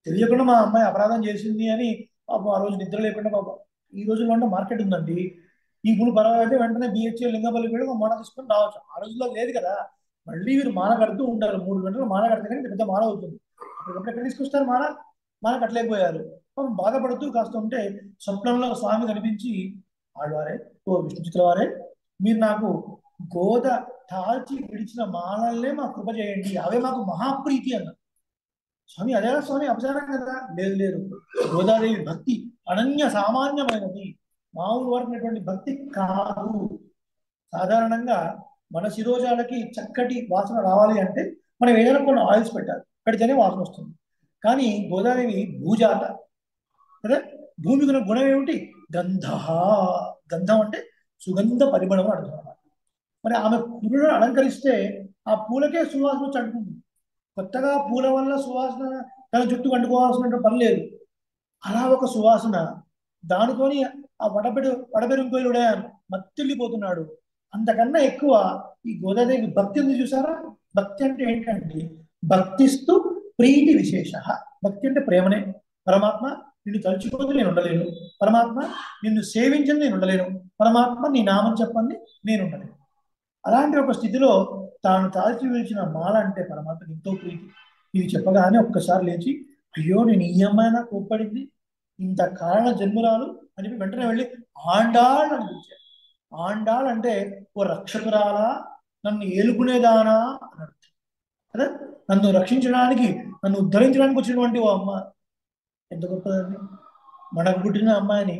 తెలియకుండా మా అమ్మాయి అపరాధం చేసింది అని పాపం ఆ రోజు నిద్ర లేకుండా పాపం. ఈ రోజుల్లో అంటే మార్కెట్ ఉందండి. ఈ గుళ్ళు పర్వాలైతే వెంటనే బిహెచ్ఎల్ లింగపల్లి వెళ్ళి ఒక మాల తీసుకొని రావచ్చు. ఆ రోజుల్లో లేదు కదా. మళ్ళీ వీరు మాల కడుతూ ఉంటారు. 3 గంటలు మాల కడితే కానీ పెద్ద మాల అవుతుంది. అప్పటికప్పుడు ఎక్కడ తీసుకొస్తారు మాల? మాల కట్టలేకపోయారు. పాపం బాధపడుతూ కాస్త ఉంటే స్వప్నంలో స్వామి కనిపించి, ఆడవారే, ఓ విష్ణు చిత్రవారే, మీరు నాకు గోద తాల్చి విడిచిన మాలల్లే మాకు కృప చేయండి, అవే మాకు మహాప్రీతి అన్నారు. స్వామి అదేలా స్వామి అపచారం కదా? లేదు లేదు, గోదాదేవి భక్తి అనన్య సామాన్యమైనది, మామూలు వరకున్నటువంటి భక్తి కాదు. సాధారణంగా మన శిరోజాలకి చక్కటి వాసన రావాలి అంటే మనం ఏదైనా కొన్ని ఆయిల్స్ పెట్టాలి, పెడితేనే వాసన వస్తుంది. కానీ గోదాదేవి భూజాత కదా. భూమికి ఉన్న గుణం ఏమిటి? గంధ. గంధం అంటే సుగంధ పరిమళం అని అర్థం అన్నమాట. మరి ఆమె పురులను అలంకరిస్తే ఆ పూలకే సువాసన వచ్చి అంటుకుంటుంది. కొత్తగా పూల వల్ల సువాసన తన జుట్టు అంటుకోవాల్సిన పని లేదు. అలా ఒక సువాసన దానితోని ఆ వడబెరుంకోలుడే మత్తిల్లిపోతున్నాడు. అంతకన్నా ఎక్కువ ఈ గోదాదేవి భక్తి ఉంది చూసారా. భక్తి అంటే ఏంటంటే భక్తిస్తూ ప్రీతి విశేష. భక్తి అంటే ప్రేమనే. పరమాత్మ నిన్ను తలుచుకోదు నేను ఉండలేను, పరమాత్మ నిన్ను సేవించింది నేను ఉండలేను, పరమాత్మ నీ నామం చెప్పండి నేను ఉండలేను. అలాంటి ఒక స్థితిలో తాను తాల్చి విడిచిన మాల అంటే పరమాత్మ ఎంతో ప్రీతి. ఇది చెప్పగానే ఒక్కసారి లేచి, అయ్యో నేను ఈ అమ్మాయి నాకు కోప్పడింది, ఇంత కారణ జన్మురాలు అని చెప్పి వెంటనే వెళ్ళి ఆండాళ్ అని పిలిచాడు. ఆండాళ్ అంటే ఓ రక్షకురాలా, నన్ను ఏలుకునేదానా అని అర్థం కదా. నన్ను రక్షించడానికి, నన్ను ఉద్ధరించడానికి వచ్చినటువంటి ఓ అమ్మ ఎంత గొప్పదండి. మనకు పుట్టిన అమ్మాయిని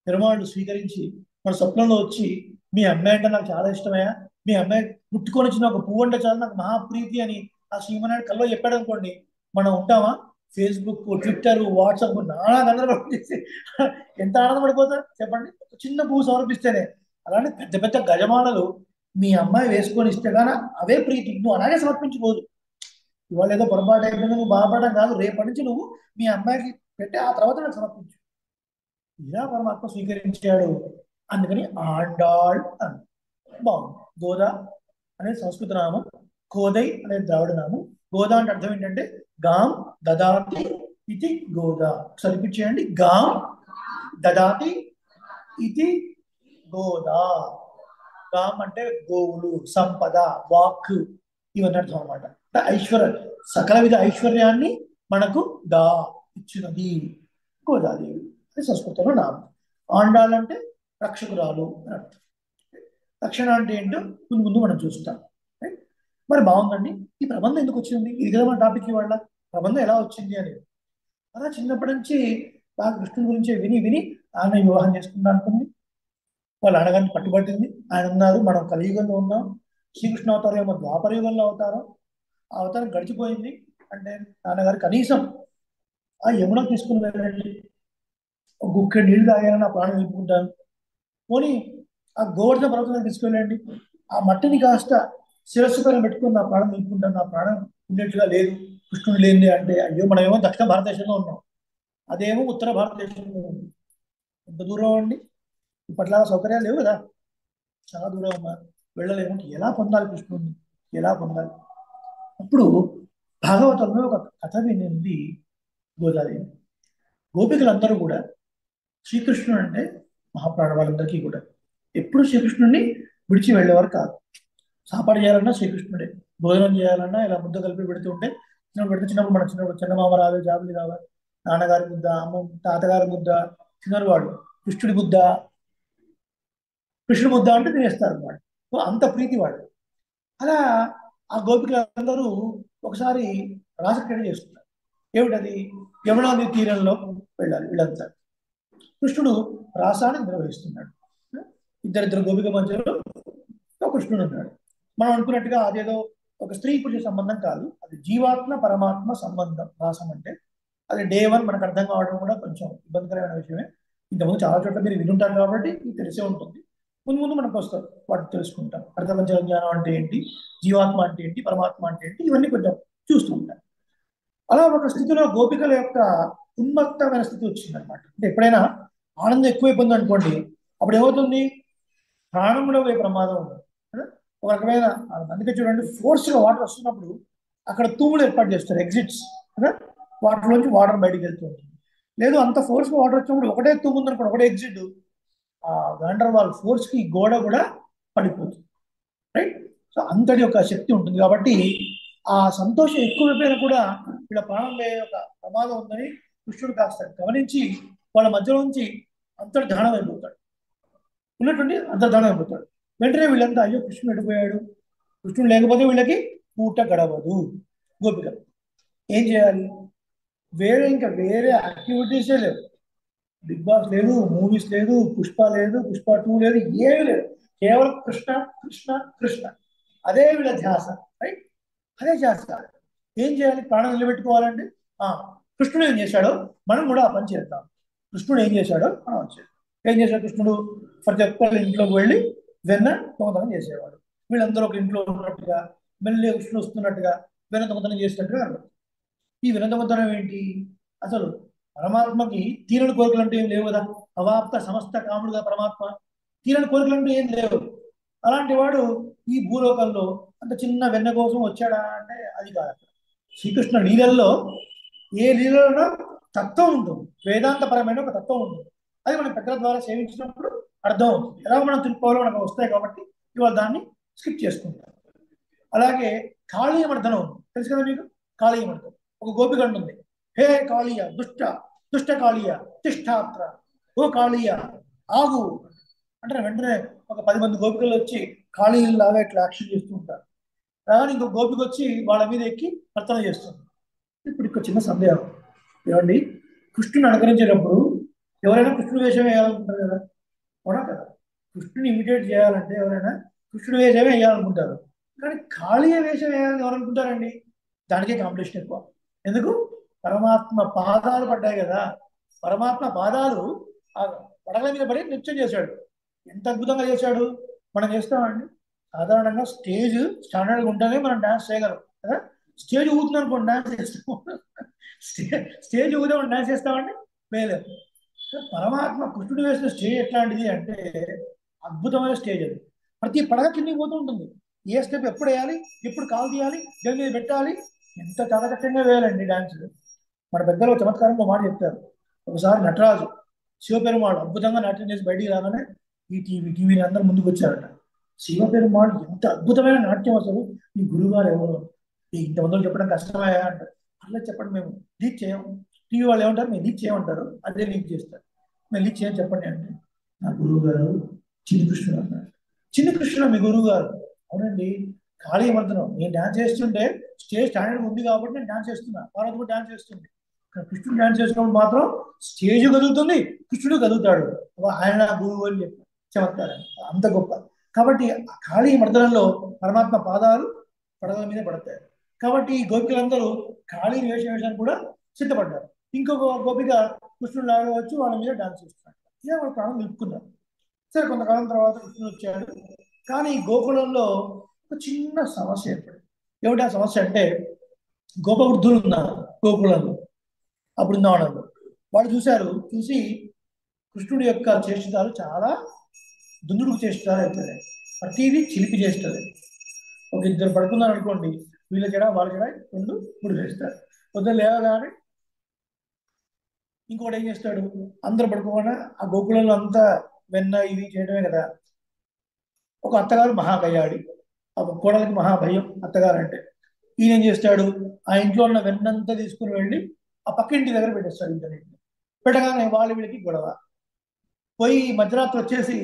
పెరుమాళ్ళు స్వీకరించి మన స్వప్నంలో వచ్చి, మీ అమ్మాయి అంటే నాకు చాలా ఇష్టమయ్యా, మీ అమ్మాయి ముట్టుకొని వచ్చిన ఒక పువ్వు అంటే చాలా నాకు మహాప్రీతి అని ఆ శ్రీమనాయుడు కల్లో చెప్పాడు అనుకోండి, మనం ఉంటామా? ఫేస్బుక్, ట్విట్టర్, వాట్సాప్ నానా గందరగోళం చేసి ఎంత ఆనందపడిపోతారు చెప్పండి, ఒక చిన్న పువ్వు సమర్పిస్తేనే. అలానే పెద్ద పెద్ద గజమాలలు మీ అమ్మాయి వేసుకొని ఇస్తే కానీ అవే ప్రీతి. నువ్వు అలాగే సమర్పించుకోదు. ఇవాళ ఏదో పొరపాటు అయిపోయింది నువ్వు బాధపడడం కాదు, రేపటి నుంచి నువ్వు మీ అమ్మాయికి పెట్టి ఆ తర్వాత నాకు సమర్పించు. ఇలా పరమాత్మ స్వీకరించాడు. అందుకని ఆండాళ్ అని బాగుంది. గోదా అనేది సంస్కృత నామం, కోదై అనేది ద్రావిడ నామం. గోదా అంటే అర్థం ఏంటంటే గాం దదాతి ఇది గోదా. రిపీట్ చేయండి, గాం దదాతి ఇది గోదా. గాం అంటే గోవులు, సంపద, వాక్ ఇవన్నీ అర్థం అనమాట. ఐశ్వర్య, సకల విధ ఐశ్వర్యాన్ని మనకు దా ఇచ్చినది. గోదాదేవి అది సంస్కృతంలో నామం. ఆండాల్ అంటే రక్షకురాలు అని అర్థం. రక్షణ అంటే ఏంటో ముందు ముందు మనం చూస్తాం. రైట్? మరి బాగుందండి. ఈ ప్రబంధం ఎందుకు వచ్చింది? ఇది కదా మన టాపిక్ ఇవాళ. ప్రబంధం ఎలా వచ్చింది అనేది. అలా చిన్నప్పటి నుంచి బాగా కృష్ణుడి గురించి విని విని ఆయన వివాహం చేసుకుంటా అనుకుంది. వాళ్ళ నాన్నగారిని పట్టుబట్టింది. ఆయన ఉన్నారు, మనం కలియుగంలో ఉన్నాం, శ్రీకృష్ణ అవతారం ఏమో ద్వాపర యుగంలో అవతారం. ఆ అవతారం గడిచిపోయింది అంటే నాన్నగారు కనీసం ఆ యమున తీసుకుని వెళ్ళండి, ఒక గుక్కెడు నీళ్లు తాగాలని నా ప్రాణం నిలుపుకుంటాను, పోనీ ఆ గోవర్ధన పర్వతం తీసుకెళ్ళండి, ఆ మట్టిని కాస్త శిరస్సు పైన పెట్టుకుని నా ప్రాణం నిలుపుకుంటాను, నా ప్రాణం ఉన్నట్టుగా లేదు కృష్ణుడు లేనిది అంటే, అయ్యో మనమేమో దక్షిణ భారతదేశంలో ఉన్నాం, అదేమో ఉత్తర భారతదేశంలో ఉంది. ఎంత దూరం అండి? ఇప్పట్లా సౌకర్యాలు లేవు కదా, చాలా దూరం అమ్మా, వెళ్ళలేము. ఎలా పొందాలి కృష్ణుడిని, ఎలా పొందాలి? అప్పుడు భాగవతంలో ఒక కథ వినింది గోదాదేవి. గోపికలందరూ కూడా శ్రీకృష్ణుడు అంటే మహాప్రాణ వాళ్ళందరికీ కూడా ఎప్పుడు శ్రీకృష్ణుడిని విడిచి వెళ్ళేవారు కాదు. సాపాటు చేయాలన్నా శ్రీకృష్ణుడే, భోజనం చేయాలన్నా ఇలా ముద్ద కలిపి పెడుతూ ఉంటే చిన్నప్పుడు మన చిన్నప్పుడు చిన్నమామ రావే, జాబులు కావాలి, నాన్నగారి ముద్ద, అమ్మ తాతగారి ముద్ద, చిన్నారు వాడు కృష్ణుడి ముద్ద, కృష్ణుడి ముద్ద అంటే తినేస్తారు అన్నమాట. సో అంత ప్రీతి వాడు. అలా ఆ గోపికలందరూ ఒకసారి రాసక్రీడ చేస్తున్నారు. ఏమిటది? యమునా నది తీరంలో వెళ్ళాలి వీళ్ళంతా. కృష్ణుడు రాసాన్ని నిర్వహిస్తున్నాడు. ఇద్దరిద్దరు గోపిక మధ్యలో కృష్ణుడు ఉన్నాడు. మనం అనుకున్నట్టుగా అదేదో ఒక స్త్రీ పురుష సంబంధం కాదు, అది జీవాత్మ పరమాత్మ సంబంధం. రాసం అంటే అది డే వన్ మనకు అర్థం కావడం కూడా కొంచెం ఇబ్బందికరమైన విషయమే. ఇంతకుముందు చాలా చోట్ల మీరు వినుంటారు కాబట్టి మీకు తెలిసే ఉంటుంది. ముందు ముందు మనకు వస్తారు, వాటిని తెలుసుకుంటాం. అర్థపంచ జ్ఞానం అంటే ఏంటి, జీవాత్మ అంటే ఏంటి, పరమాత్మ అంటే ఏంటి, ఇవన్నీ కొంచెం చూస్తూ ఉంటాం. అలా ఒక స్థితిలో గోపికల యొక్క ఉన్మత్తమైన స్థితి వచ్చింది అనమాట. అంటే ఎప్పుడైనా ఆనందం ఎక్కువైపోయింది అనుకోండి, అప్పుడు ఏమవుతుంది? ప్రాణం కూడా పోయే ప్రమాదం ఉంది. ఒక రకమైన, అందుకే చూడండి, ఫోర్స్గా వాటర్ వస్తున్నప్పుడు అక్కడ తూములు ఏర్పాటు చేస్తారు, ఎగ్జిట్స్. వాటర్లోంచి వాటర్ బయటికి వెళ్తూ ఉంటుంది. లేదు అంత ఫోర్స్గా వాటర్ వచ్చినప్పుడు ఒకటే తూము ఉందనుకోండి, ఒకటే ఎగ్జిట్, ఆ వాండర్ వాల్ ఫోర్స్కి గోడ కూడా పడిపోతుంది. రైట్? సో అంతటి ఒక శక్తి ఉంటుంది. కాబట్టి ఆ సంతోషం ఎక్కువైపోయినా కూడా వీళ్ళ ప్రాణం పోయే ఒక ప్రమాదం ఉందని కృష్ణుడు కాస్త గమనించి వాళ్ళ మధ్యలో నుంచి అంతర్ధానం అయిపోతాడు. ఉన్నటువంటి అంతర్ధానం అయిపోతాడు. వెంటనే వీళ్ళంతా అయ్యో కృష్ణుడు ఎడిపోయాడు, కృష్ణుడు లేకపోతే వీళ్ళకి పూట గడవదు. గోపికలు ఏం చేయాలి? ఇంకా వేరే యాక్టివిటీసే లేవు. బిగ్ బాస్ లేదు, మూవీస్ లేదు, పుష్ప లేదు, పుష్ప 2 లేదు, ఏమీ లేదు. కేవలం కృష్ణ కృష్ణ కృష్ణ, అదే వీళ్ళ ధ్యాస. రైట్? అదే ధ్యాస. ఏం చేయాలి? ప్రాణం నిలబెట్టుకోవాలంటే కృష్ణుడు ఏం చేశాడో మనం కూడా ఆ పని చేద్దాం. కృష్ణుడు ఏం చేశాడో మనం వచ్చేది. ఏం చేశాడు కృష్ణుడు? ప్రతి ఒక్కరి ఇంట్లోకి వెళ్ళి వెన్న దొంగతనం చేసేవాడు. వీళ్ళందరూ ఒక ఇంట్లో ఉన్నట్టుగా, మెల్లి కృష్ణుడు వస్తున్నట్టుగా వెన్న దొంగతనం చేసినట్టుగా అన్నారు. ఈ వెన్న దొంగతనం ఏంటి? అసలు పరమాత్మకి తీరని కోరికలు అంటే ఏం లేవు కదా. అవాప్త సమస్త కాముడుగా పరమాత్మ, తీరని కోరికలు అంటే ఏం లేవు. అలాంటి వాడు ఈ భూలోకంలో అంత చిన్న వెన్న కోసం వచ్చాడా అంటే అది కాదు. శ్రీకృష్ణ లీలల్లో ఏ లీలలో తత్వం ఉంటుంది, వేదాంతపరమైన ఒక తత్వం ఉంటుంది. అది మనం పెద్దల ద్వారా సేవించినప్పుడు అర్థం అవుతుంది. ఎలా మనం తెలుసుకోవాలో మనకు వస్తాయి కాబట్టి ఇవాళ దాన్ని స్కిప్ చేసుకుంటాం. అలాగే కాళీయమర్దనం ఉంది, తెలుసు కదా మీకు? కాళీయమర్దనం ఒక గోపిక ఉంటుంది. హే కాళీయ, దుష్ట దుష్ట కాళీయ తిష్టాత్ర, ఓ కాళీయ ఆగు అంటే వెంటనే ఒక 10 మంది గోపికలు వచ్చి కాళీలాగా ఇట్లా యాక్షన్ చేస్తూ ఉంటారు. కానీ ఇంకో గోపిక వచ్చి వాళ్ళ మీద ఎక్కి నర్తన చేస్తుంది. ఇప్పుడు ఇక్కడ చిన్న సందేహం, ఏమండి, కృష్ణుని అనుకరించేటప్పుడు ఎవరైనా కృష్ణుడు వేషం వేయాలనుకుంటారు కదా, అవునా కదా? కృష్ణుని ఇమిటేట్ చేయాలంటే ఎవరైనా కృష్ణుడు వేషమే వేయాలనుకుంటారు. కానీ కాళీయ వేషం వేయాలని ఎవరు అనుకుంటారండి? దానికే కాంపిటీషన్ ఎక్కువ. ఎందుకు? పరమాత్మ పాదాలు పడ్డాయి కదా, పరమాత్మ పాదాలు ఆ పడగల మీద పడి నృత్యం చేశాడు. ఎంత అద్భుతంగా చేశాడు. మనం చేస్తామండి సాధారణంగా స్టేజ్ స్టాండర్డ్గా ఉంటేనే మనం డాన్స్ చేయగలం కదా. స్టేజ్ ఊగుతుంది అనుకోండి డాన్స్ చేస్తాం, స్టేజ్ ఊగితే మనం డాన్స్ చేస్తామండి, వేయలేము. పరమాత్మ కృష్ణుడు వేసిన స్టేజ్ ఎట్లాంటిది అంటే అద్భుతమైన స్టేజ్ అది. ప్రతి పడగ కిందికి పోతూ ఉంటుంది. ఏ స్టెప్ ఎప్పుడు వేయాలి, ఎప్పుడు కాలు తీయాలి, దేని మీద పెట్టాలి, ఎంత చాకచక్యంగా వేయాలండి డాన్స్. మన పెద్దలు చమత్కారంగా మాట చెప్తారు. ఒకసారి నటరాజు శివపెరుమాళ్ అద్భుతంగా నాట్యం చేసి బయటికి రాగానే ఈ టీవీని అందరూ ముందుకు వచ్చారట. శివపెరుమాళ్ ఎంత అద్భుతమైన నాట్యం, అసలు ఈ గురువుగారు ఎవరు, ఇంతమంది చెప్పడం కష్టమయ్యా అంటారు. అట్లా చెప్పండి, మేము లీక్ చేయం. టీవీ వాళ్ళు ఏమంటారు, మేము లీక్ చేయమంటారు, అదే లీక్ చేస్తారు. మేము లీక్ చేయని చెప్పండి అంటే, నా గురువు గారు చిన్ని కృష్ణుడు అన్నారు. చిన్ని కృష్ణుడు మీ గురువు గారు? అవునండి. ఖాళీ మంత్రం నేను డాన్స్ చేస్తుంటే స్టేజ్ స్టాండర్డ్ ఉంది కాబట్టి నేను డాన్స్ చేస్తున్నా, పార్వతి కూడా డాన్స్ చేస్తుంది. కృష్ణుడు డాన్స్ చేసినప్పుడు మాత్రం స్టేజ్ కదులుతుంది, కృష్ణుడు కదులుతాడు. ఆయన నా గురువు అని చెప్పి చమత్కారం, అంత గొప్ప. కాబట్టి ఆ కాళీ మర్దనంలో పరమాత్మ పాదాలు పడవల మీద పడతాయి. కాబట్టి ఈ గోపికలందరూ కాళీ వేషానికి కూడా సిద్ధపడ్డారు. ఇంకొక గోపిక కృష్ణుడు లాగా వచ్చి వాళ్ళ మీద డాన్స్ చేస్తున్నారు. ఇలా వాళ్ళ ప్రాణం నిలుపుకున్నారు. సరే, కొంతకాలం తర్వాత కృష్ణుడు వచ్చాడు. కానీ గోకులంలో ఒక చిన్న సమస్య ఏర్పడింది. ఏమిటి ఆ సమస్య అంటే, గోపవృద్ధులు ఉన్నారు గోకులంలో, ఆ బృందావనంలో. వాళ్ళు చూసి కృష్ణుడి యొక్క చేష్టాలు చాలా దుందుడుకు చేష్టాలు అవుతున్నాయి. ప్రతిదీ చిలిపి చేస్తుంది. ఒక ఇద్దరు పడుకున్నారు అనుకోండి, వీళ్ళ జడ వాళ్ళ జడ రెండు మూడు వేస్తారు. పొద్దున్న లేవగానే ఇంకోటి ఏం చేస్తాడు, అందరు పడుకోకుండా ఆ గోకులంలో అంతా వెన్న ఇవి చేయడమే కదా. ఒక అత్తగారు మహాకయ్యాడి, ఆ కోడలికి మహాభయం అత్తగారు అంటే. ఈయన ఏం చేస్తాడు, ఆ ఇంట్లో ఉన్న వెన్నంతా తీసుకుని వెళ్ళి ఆ పక్కింటి దగ్గర పెట్టేస్తాడు. ఇంటర్నెట్ పెట్టగానే వాళ్ళ వీళ్ళకి గొడవ. పోయి మధ్యరాత్రి వచ్చేసి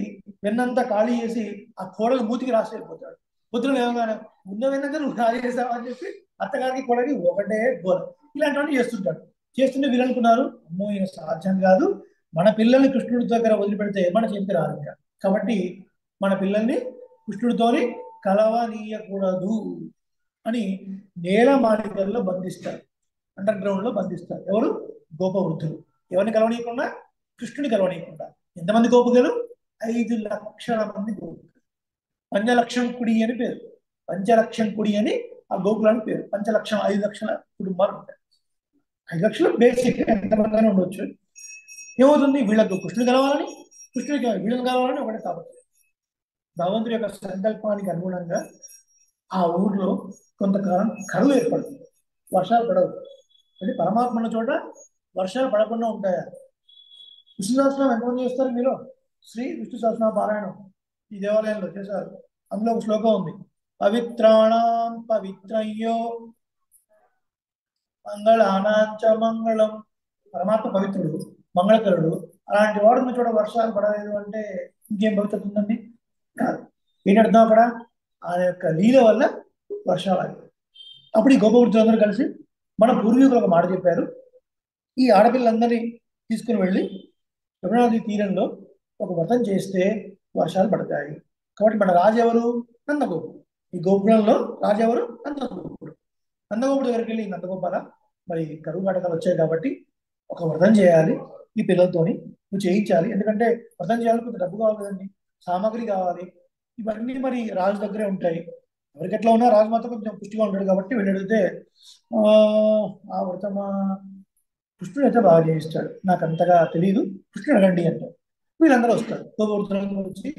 వెన్నంతా ఖాళీ చేసి ఆ కోడలు మూతికి రాసి వెళ్ళిపోతాడు. పొద్దున లేవగానే ఉన్న వెన్నంతా నువ్వు ఖాళీ చేసావు అని చెప్పి అత్తగారికి కోడలికి ఒకటే గోల. ఇలాంటివన్నీ చేస్తుంటాడు. చేస్తుంటే వీళ్ళు అనుకున్నారు, అమ్మో ఈయన సాధ్యం కాదు, మన పిల్లల్ని కృష్ణుడి దగ్గర వదిలిపెడితే మన చేతికి రాదు ఇంకా. కాబట్టి మన పిల్లల్ని కృష్ణుడితోని కలవనీయకూడదు అని నేల మాళికల్లో బంధిస్తారు, అండర్ గ్రౌండ్ లో బంధిస్తారు. ఎవరు? గోపవృద్ధులు. ఎవరిని కలవనీయకుండా? కృష్ణుని కలవనీయకుండా. ఎంతమంది గోపికలు? 5,00,000 మంది గోపికలు. పంచలక్షం కుడి అని పేరు. పంచలక్షం కుడి అని ఆ గోకులానికి పేరు. పంచలక్షం 5,00,000 కుటుంబాలు ఉంటాయి. 5,00,000 బేసిక్, ఎంతమంది ఉండొచ్చు. ఏమవుతుంది, వీళ్ళకు కృష్ణుడు కలవాలని, కృష్ణుడికి వీళ్ళని కలవాలని ఒకటే కాబట్టి భగవంతుడి యొక్క సంకల్పానికి అనుగుణంగా ఆ ఊర్లో కొంతకాలం కరువు ఏర్పడుతుంది. వర్షాలు పడవు. అంటే పరమాత్మ ఉన్న చోట వర్షాలు పడకుండా ఉంటాయా? విష్ణు సహస్రనామం ఎంతమంది చేస్తారు మీరు? శ్రీ విష్ణు సహస్రనామ పారాయణం ఈ దేవాలయంలో చేశారు. అందులో ఒక శ్లోకం ఉంది, పవిత్రాణం పవిత్రయ్యో మంగళానాంచ మంగళం. పరమాత్మ పవిత్రుడు, మంగళకరుడు. అలాంటి వాడు ఉన్న చోట వర్షాలు పడలేదు అంటే ఇంకేం పవిత్రత ఉందండి? కాదు. ఏంటర్థం అక్కడ? ఆయన యొక్క లీల వల్ల వర్షాలు ఆగాయి. అప్పుడు ఈ గోపవృద్ధులందరూ కలిసి మన పూర్వీకులు ఒక మాట చెప్పారు, ఈ ఆడపిల్లందరినీ తీసుకుని వెళ్ళి యమునా నది తీరంలో ఒక వ్రతం చేస్తే వర్షాలు పడతాయి. కాబట్టి మన రాజు ఎవరు? నందగోపుడు. ఈ గోపురంలో రాజు ఎవరు? నందగోపుడు. నందగోపుడు దగ్గరికి వెళ్ళి, నందగోపాల, మరి కరువు కాటకాలు వచ్చాయి కాబట్టి ఒక వ్రతం చేయాలి ఈ పిల్లలతోని, నువ్వు చేయించాలి. ఎందుకంటే వ్రతం చేయాలి, కొంత డబ్బు కావాలి కదండి, సామాగ్రి కావాలి. ఇవన్నీ మరి రాజు దగ్గరే ఉంటాయి. ఎవరికి ఎట్లా ఉన్నా రాజు మాత్రం కొంచెం పుష్టిగా ఉంటాడు కాబట్టి వెళ్ళి అడిగితే ఆ వ్రతం కృష్ణుడు అయితే బాగా చేయిస్తాడు, నాకు అంతగా తెలియదు, కృష్ణుడు అడగండి అంటారు. వీళ్ళందరూ వస్తారు. గోపవృద్ధులందరూ వచ్చి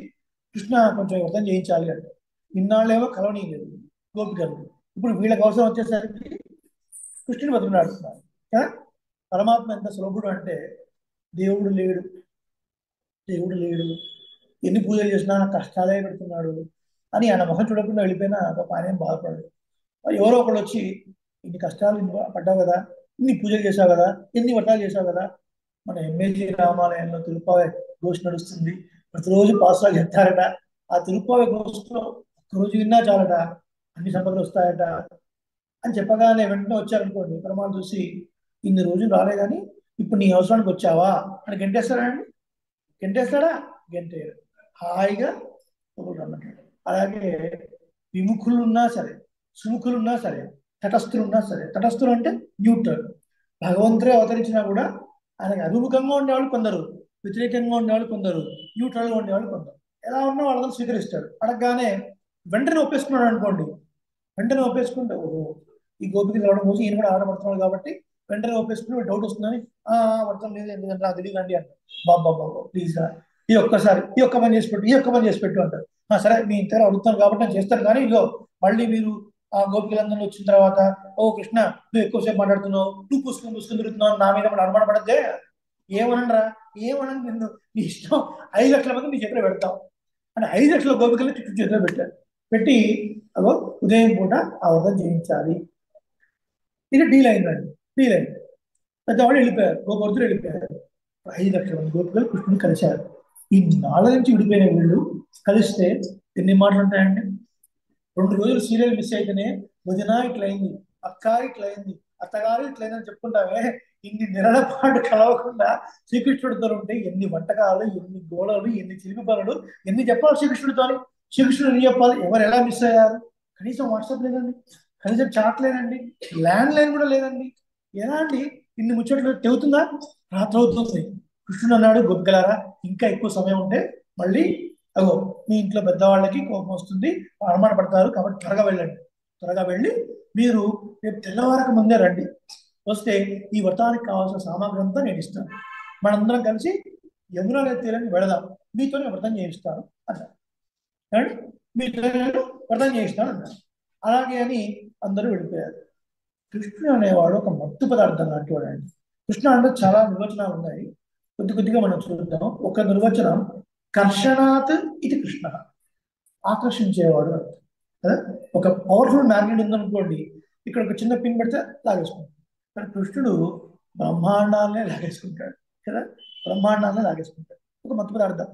కృష్ణ కొంచెం వ్రతం చేయించాలి అంటారు. ఇన్నాళ్ళేమో కలవనీయలేదు గోపికలు. ఇప్పుడు వీళ్ళకి అవసరం వచ్చేసరికి కృష్ణుని బతుకులాడుతున్నారు. పరమాత్మ ఎంత సులభుడు అంటే, దేవుడు లేడు, దేవుడు లేడు, ఎన్ని పూజలు చేసినా కష్టాలే పెడుతున్నాడు అని ఆయన ముఖం చూడకుండా వెళ్ళిపోయినా ఆయన ఏం బాధపడదు. ఎవరో ఒకళ్ళు వచ్చి, ఇన్ని కష్టాలు పడ్డావు కదా, ఇన్ని పూజలు చేశావు కదా, ఎన్ని వ్రతాలు చేశావు కదా, మన ఎంఏజీ రామాలయంలో తిరుపావై గోష్ఠి నడుస్తుంది, ప్రతిరోజు పాస్వాలు చెప్తారట, ఆ తిరుపావై గోష్ఠిలో ఒక్కరోజు విన్నా చాలట, అన్ని సంపదలు వస్తాయట అని చెప్పగానే వెంటనే వచ్చారనుకోండి, పరమాత్మ చూసి, ఇన్ని రోజులు రాలేదని ఇప్పుడు నీ అవసరానికి వచ్చావా అని గంటేస్తాడా అండి? గంటేస్తాడా? గంటేయడు. హాయిగా రమ్మంటాడు. అలాగే విముఖులున్నా సరే, సుముఖులున్నా సరే, తటస్థులున్నా సరే. తటస్థులు అంటే న్యూట్రల్. భగవంతుడే అవతరించినా కూడా ఆయనకి అభిముఖంగా ఉండేవాళ్ళు కొందరు, వ్యతిరేకంగా ఉండేవాళ్ళు కొందరు, న్యూట్రల్గా ఉండేవాళ్ళు కొందరు. ఎలా ఉన్నా వాళ్ళని స్వీకరిస్తాడు. అడగగానే వెంటనే ఒప్పేసుకున్నాడు అనుకోండి, వెంటనే ఒప్పేసుకుంటే ఓహో ఈ గోపికి రావడం కోసం ఈయన కూడా ఆడబడుతున్నాడు కాబట్టి వెంటనే ఒప్పేసుకుని డౌట్ వస్తుందని, వర్తం లేదు ఎందుకంటే నాకు తెలియదు అండి అంటారు. బాబా ప్లీజ్ రా, ఈ ఒక్కసారి ఈ ఒక్క పని చేసి పెట్టు, ఈ ఒక్క పని చేసి పెట్టు అంటారు. సరే మీ ఇంతగా అడుగుతాను కాబట్టి నేను చేస్తాను, కానీ ఇదో మళ్ళీ మీరు ఆ గోపికలందరూ వచ్చిన తర్వాత, ఓ కృష్ణ నువ్వు ఎక్కువసేపు మాట్లాడుతున్నావు, నువ్వు పుస్తకం తిరుగుతున్నావు, నా మీద కూడా అనుమాన పడద్దే, ఏమనరా ఏమనని నిన్ను, నీ ఇష్టం, 5,00,000 మంది నీ చేతిలో పెడతావు అని 5,00,000 గోపికల్ని చుట్టూ చేతిలో పెట్టారు. పెట్టి అగో ఉదయం పూట ఆ వ్రతం చేయించాలి. ఇక డీల్ అయిందండి. డీల్ అయింది. పెద్దవాళ్ళు వెళ్ళిపోయారు, గోపవృద్ధులు వెళ్ళిపోయారు. 5 లక్షల మంది గోపికలు కృష్ణుని కలిశారు. ఈ నాళ్ళ నుంచి విడిపోయిన వీళ్ళు కలిస్తే ఎన్ని మాటలు ఉంటాయండి? 2 రోజులు సీరియల్ మిస్ అయితేనే వదిన ఇట్లయింది, అక్క ఇట్లయింది, అత్తగారు ఇట్లయిందని చెప్పుకుంటామే. ఇన్ని నెలల పాటు కలవకుండా శ్రీకృష్ణుడితో ఉంటే ఎన్ని వంటకాలు, ఎన్ని గోళలు, ఎన్ని చిలిపి పనులు, ఎన్ని చెప్పాలి శ్రీకృష్ణుడితో. శ్రీకృష్ణుడు ఎన్ని చెప్పాలి? ఎవరు ఎలా మిస్ అయ్యారు? కనీసం వాట్సాప్ లేదండి, కనీసం చాట్ లేదండి, ల్యాండ్ లైన్ కూడా లేదండి. ఎలా అండి ఇన్ని ముచ్చట్లు తెగుతుందా? రాత్రి అవుతుంది. కృష్ణుడు అన్నాడు, గొప్పగలారా ఇంకా ఎక్కువ సమయం ఉంటే మళ్ళీ అగో మీ ఇంట్లో పెద్దవాళ్ళకి కోపం వస్తుంది, అనుమాన పడతారు, కాబట్టి త్వరగా వెళ్ళండి. త్వరగా వెళ్ళి మీరు రేపు తెల్లవారక ముందే రండి. వస్తే ఈ వ్రతానికి కావాల్సిన సామాగ్రి అంతా నేను ఇస్తాను. మనందరం కలిసి యమునా నది తీరాన్ని వెళదాం, మీతోనే వ్రతం చేయిస్తాను అన్నారు. ఏమండి? మీతో వ్రతం చేయిస్తాను అన్నారు. అలాగే అని అందరూ వెళ్ళిపోయారు. కృష్ణుడు అనేవాడు ఒక మత్తు పదార్థం లాంటి వాడు అండి. కృష్ణ అంటే చాలా నిర్వచనాలు ఉన్నాయి, కొద్ది కొద్దిగా మనం చూద్దాం. ఒక నిర్వచనం, కర్షణాత్ ఇది కృష్ణ, ఆకర్షించేవాడు అర్థం కదా. ఒక పవర్ఫుల్ మ్యాగ్నెట్ ఉందనుకోండి, ఇక్కడ ఒక చిన్న పిన్ పెడితే లాగేసుకుంటాడు. కానీ కృష్ణుడు బ్రహ్మాండాలనే లాగేసుకుంటాడు కదా, బ్రహ్మాండాలనే లాగేసుకుంటాడు. ఒక మత్తు పదార్థం.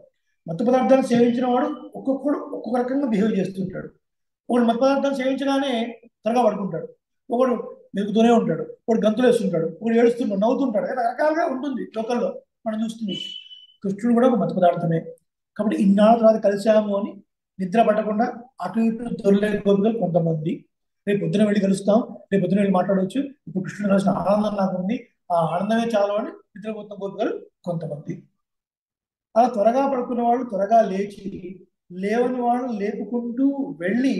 మత్తు పదార్థాన్ని సేవించిన వాడు ఒక్కొక్కడు ఒక్కొక్క రకంగా బిహేవ్ చేస్తుంటాడు. ఒకడు మత్తు పదార్థాన్ని సేవించగానే త్వరగా పడుకుంటాడు, ఒకడు మెలుగుతూనే ఉంటాడు, ఒకడు గంతులు వేస్తుంటాడు, ఒకడు ఏడుస్తుంటాడు, నవ్వుతుంటాడు. రకరకాలుగా ఉంటుంది లోకల్లో మనం చూస్తుంది. కృష్ణుడు కూడా ఒక మత్తు పదార్థమే. కాబట్టి ఇన్నాళ్ళ తర్వాత కలిశాము అని నిద్ర పట్టకుండా అటు ఇటు దొరలే గోపికలు కొంతమంది. రేపు పొద్దున వెళ్ళి కలుస్తాం, రేపు పొద్దున వెళ్ళి మాట్లాడవచ్చు, ఇప్పుడు కృష్ణుడు కలిసిన ఆనందం నాకు ఉంది, ఆ ఆనందమే చాలు అని నిద్రపోతున్న గోపికలు కొంతమంది. అలా త్వరగా పడుకున్న వాళ్ళు త్వరగా లేచి, లేవని వాళ్ళు లేపుకుంటూ వెళ్ళి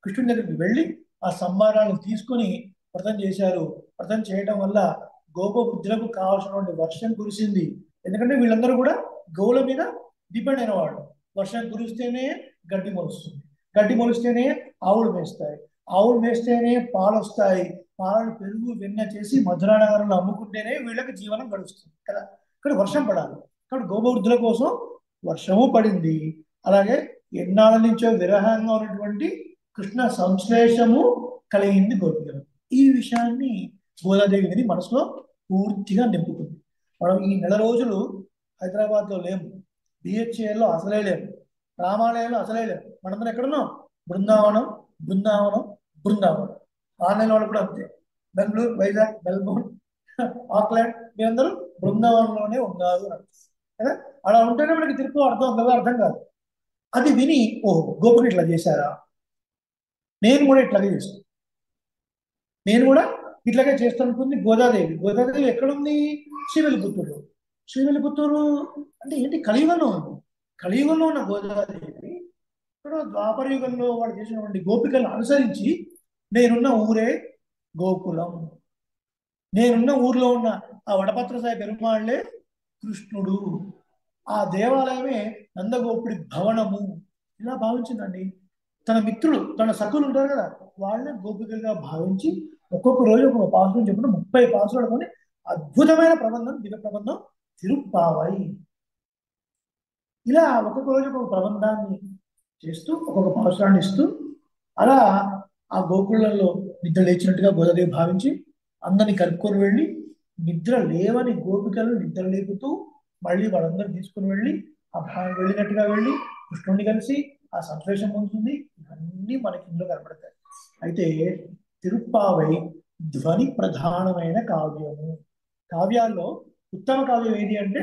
కృష్ణుడి దగ్గరికి వెళ్ళి ఆ సంభారాలను తీసుకొని వ్రతం చేశారు. వ్రతం చేయడం వల్ల గోపబుద్ధులకు కావాల్సినటువంటి వర్షం కురిసింది. ఎందుకంటే వీళ్ళందరూ కూడా గోవుల మీద డిపెండ్ అయిన వాళ్ళు. వర్షం కురిస్తేనే గడ్డి మొలుస్తుంది, గడ్డి మొలిస్తేనే ఆవులు మేస్తాయి, ఆవులు మేస్తేనే పాలు వస్తాయి, పాలను పెరుగు వెన్న చేసి మధురానగరంలో అమ్ముకుంటేనే వీళ్ళకి జీవనం గడుస్తుంది కదా. ఇక్కడ వర్షం పడాలి, కాబట్టి గోపవృద్ధుల కోసం వర్షము పడింది. అలాగే ఎన్నాళ్ళ నుంచో విరహంగా ఉన్నటువంటి కృష్ణ సంశ్లేషము కలిగింది గోపికలు. ఈ విషయాన్ని గోదాదేవి విని మనసులో పూర్తిగా నింపుకుంది. మనం ఈ నెల రోజులు హైదరాబాద్లో లేము, బిహెచ్ఏల్లో అసలే లేము, రామాలయంలో అసలే లేము. మనందరం ఎక్కడున్నాం? బృందావనం, బృందావనం, బృందావనం. ఆన్లైన్ వాళ్ళు కూడా అంతే. బెంగళూరు, వైజాగ్, మెల్బోర్న్, ఆక్లాండ్, మీరందరూ బృందావనంలోనే ఉన్నారు కదా. అలా ఉంటేనే మనకి తిరుపు అర్థం కదా, అర్థం కాదు. అది విని ఓహో గోపుని ఇట్లా చేశారా, నేను కూడా ఇట్లాగే చేస్తాను, నేను కూడా ఇట్లాగే చేస్తానుకుంది గోదాదేవి. గోదాదేవి ఎక్కడుంది? శ్రీవిల్లిపుత్తూరు. శ్రీవిల్లిపుత్తూరు అంటే ఏంటి? కలియుగంలో ఉంది. కలియుగంలో ఉన్న గోదాదేవి ఇక్కడ ద్వాపర యుగంలో వాళ్ళు చేసినటువంటి గోపికలను అనుసరించి నేనున్న ఊరే గోకులం, నేనున్న ఊర్లో ఉన్న ఆ వడపత్ర సాయి పెరుమాళ్లే కృష్ణుడు, ఆ దేవాలయమే నందగోపుడి భవనము. ఇలా భావించిందండి. తన మిత్రులు, తన సఖులు ఉంటారు కదా, వాళ్ళని గోపికలుగా భావించి ఒక్కొక్క రోజు ఒక్కొక్క పాసురం చెప్పిన 30 పాసురాలు అద్భుతమైన ప్రబంధం, దివ్య ప్రబంధం తిరుప్పావై. ఇలా ఒక్కొక్క రోజు ఒక్కొక్క ప్రబంధాన్ని చేస్తూ ఒక్కొక్క పాసురాన్ని ఇస్తూ అలా ఆ గోకులంలో నిద్ర లేచినట్టుగా గోదాదేవి భావించి అందరిని కలుపుకొని వెళ్ళి నిద్ర లేవని గోపికలను నిద్ర లేపుతూ మళ్ళీ వాళ్ళందరూ తీసుకుని వెళ్ళి ఆ భావం వెళ్ళినట్టుగా వెళ్ళి కృష్ణుడిని కలిసి ఆ సంశ్లేషం పొందుతుంది. ఇవన్నీ మనకి ఇందులో కనపడతాయి. అయితే తిరుప్పావై ధ్వని ప్రధానమైన కావ్యము. కావ్యాల్లో ఉత్తమ కావ్యం ఏది అంటే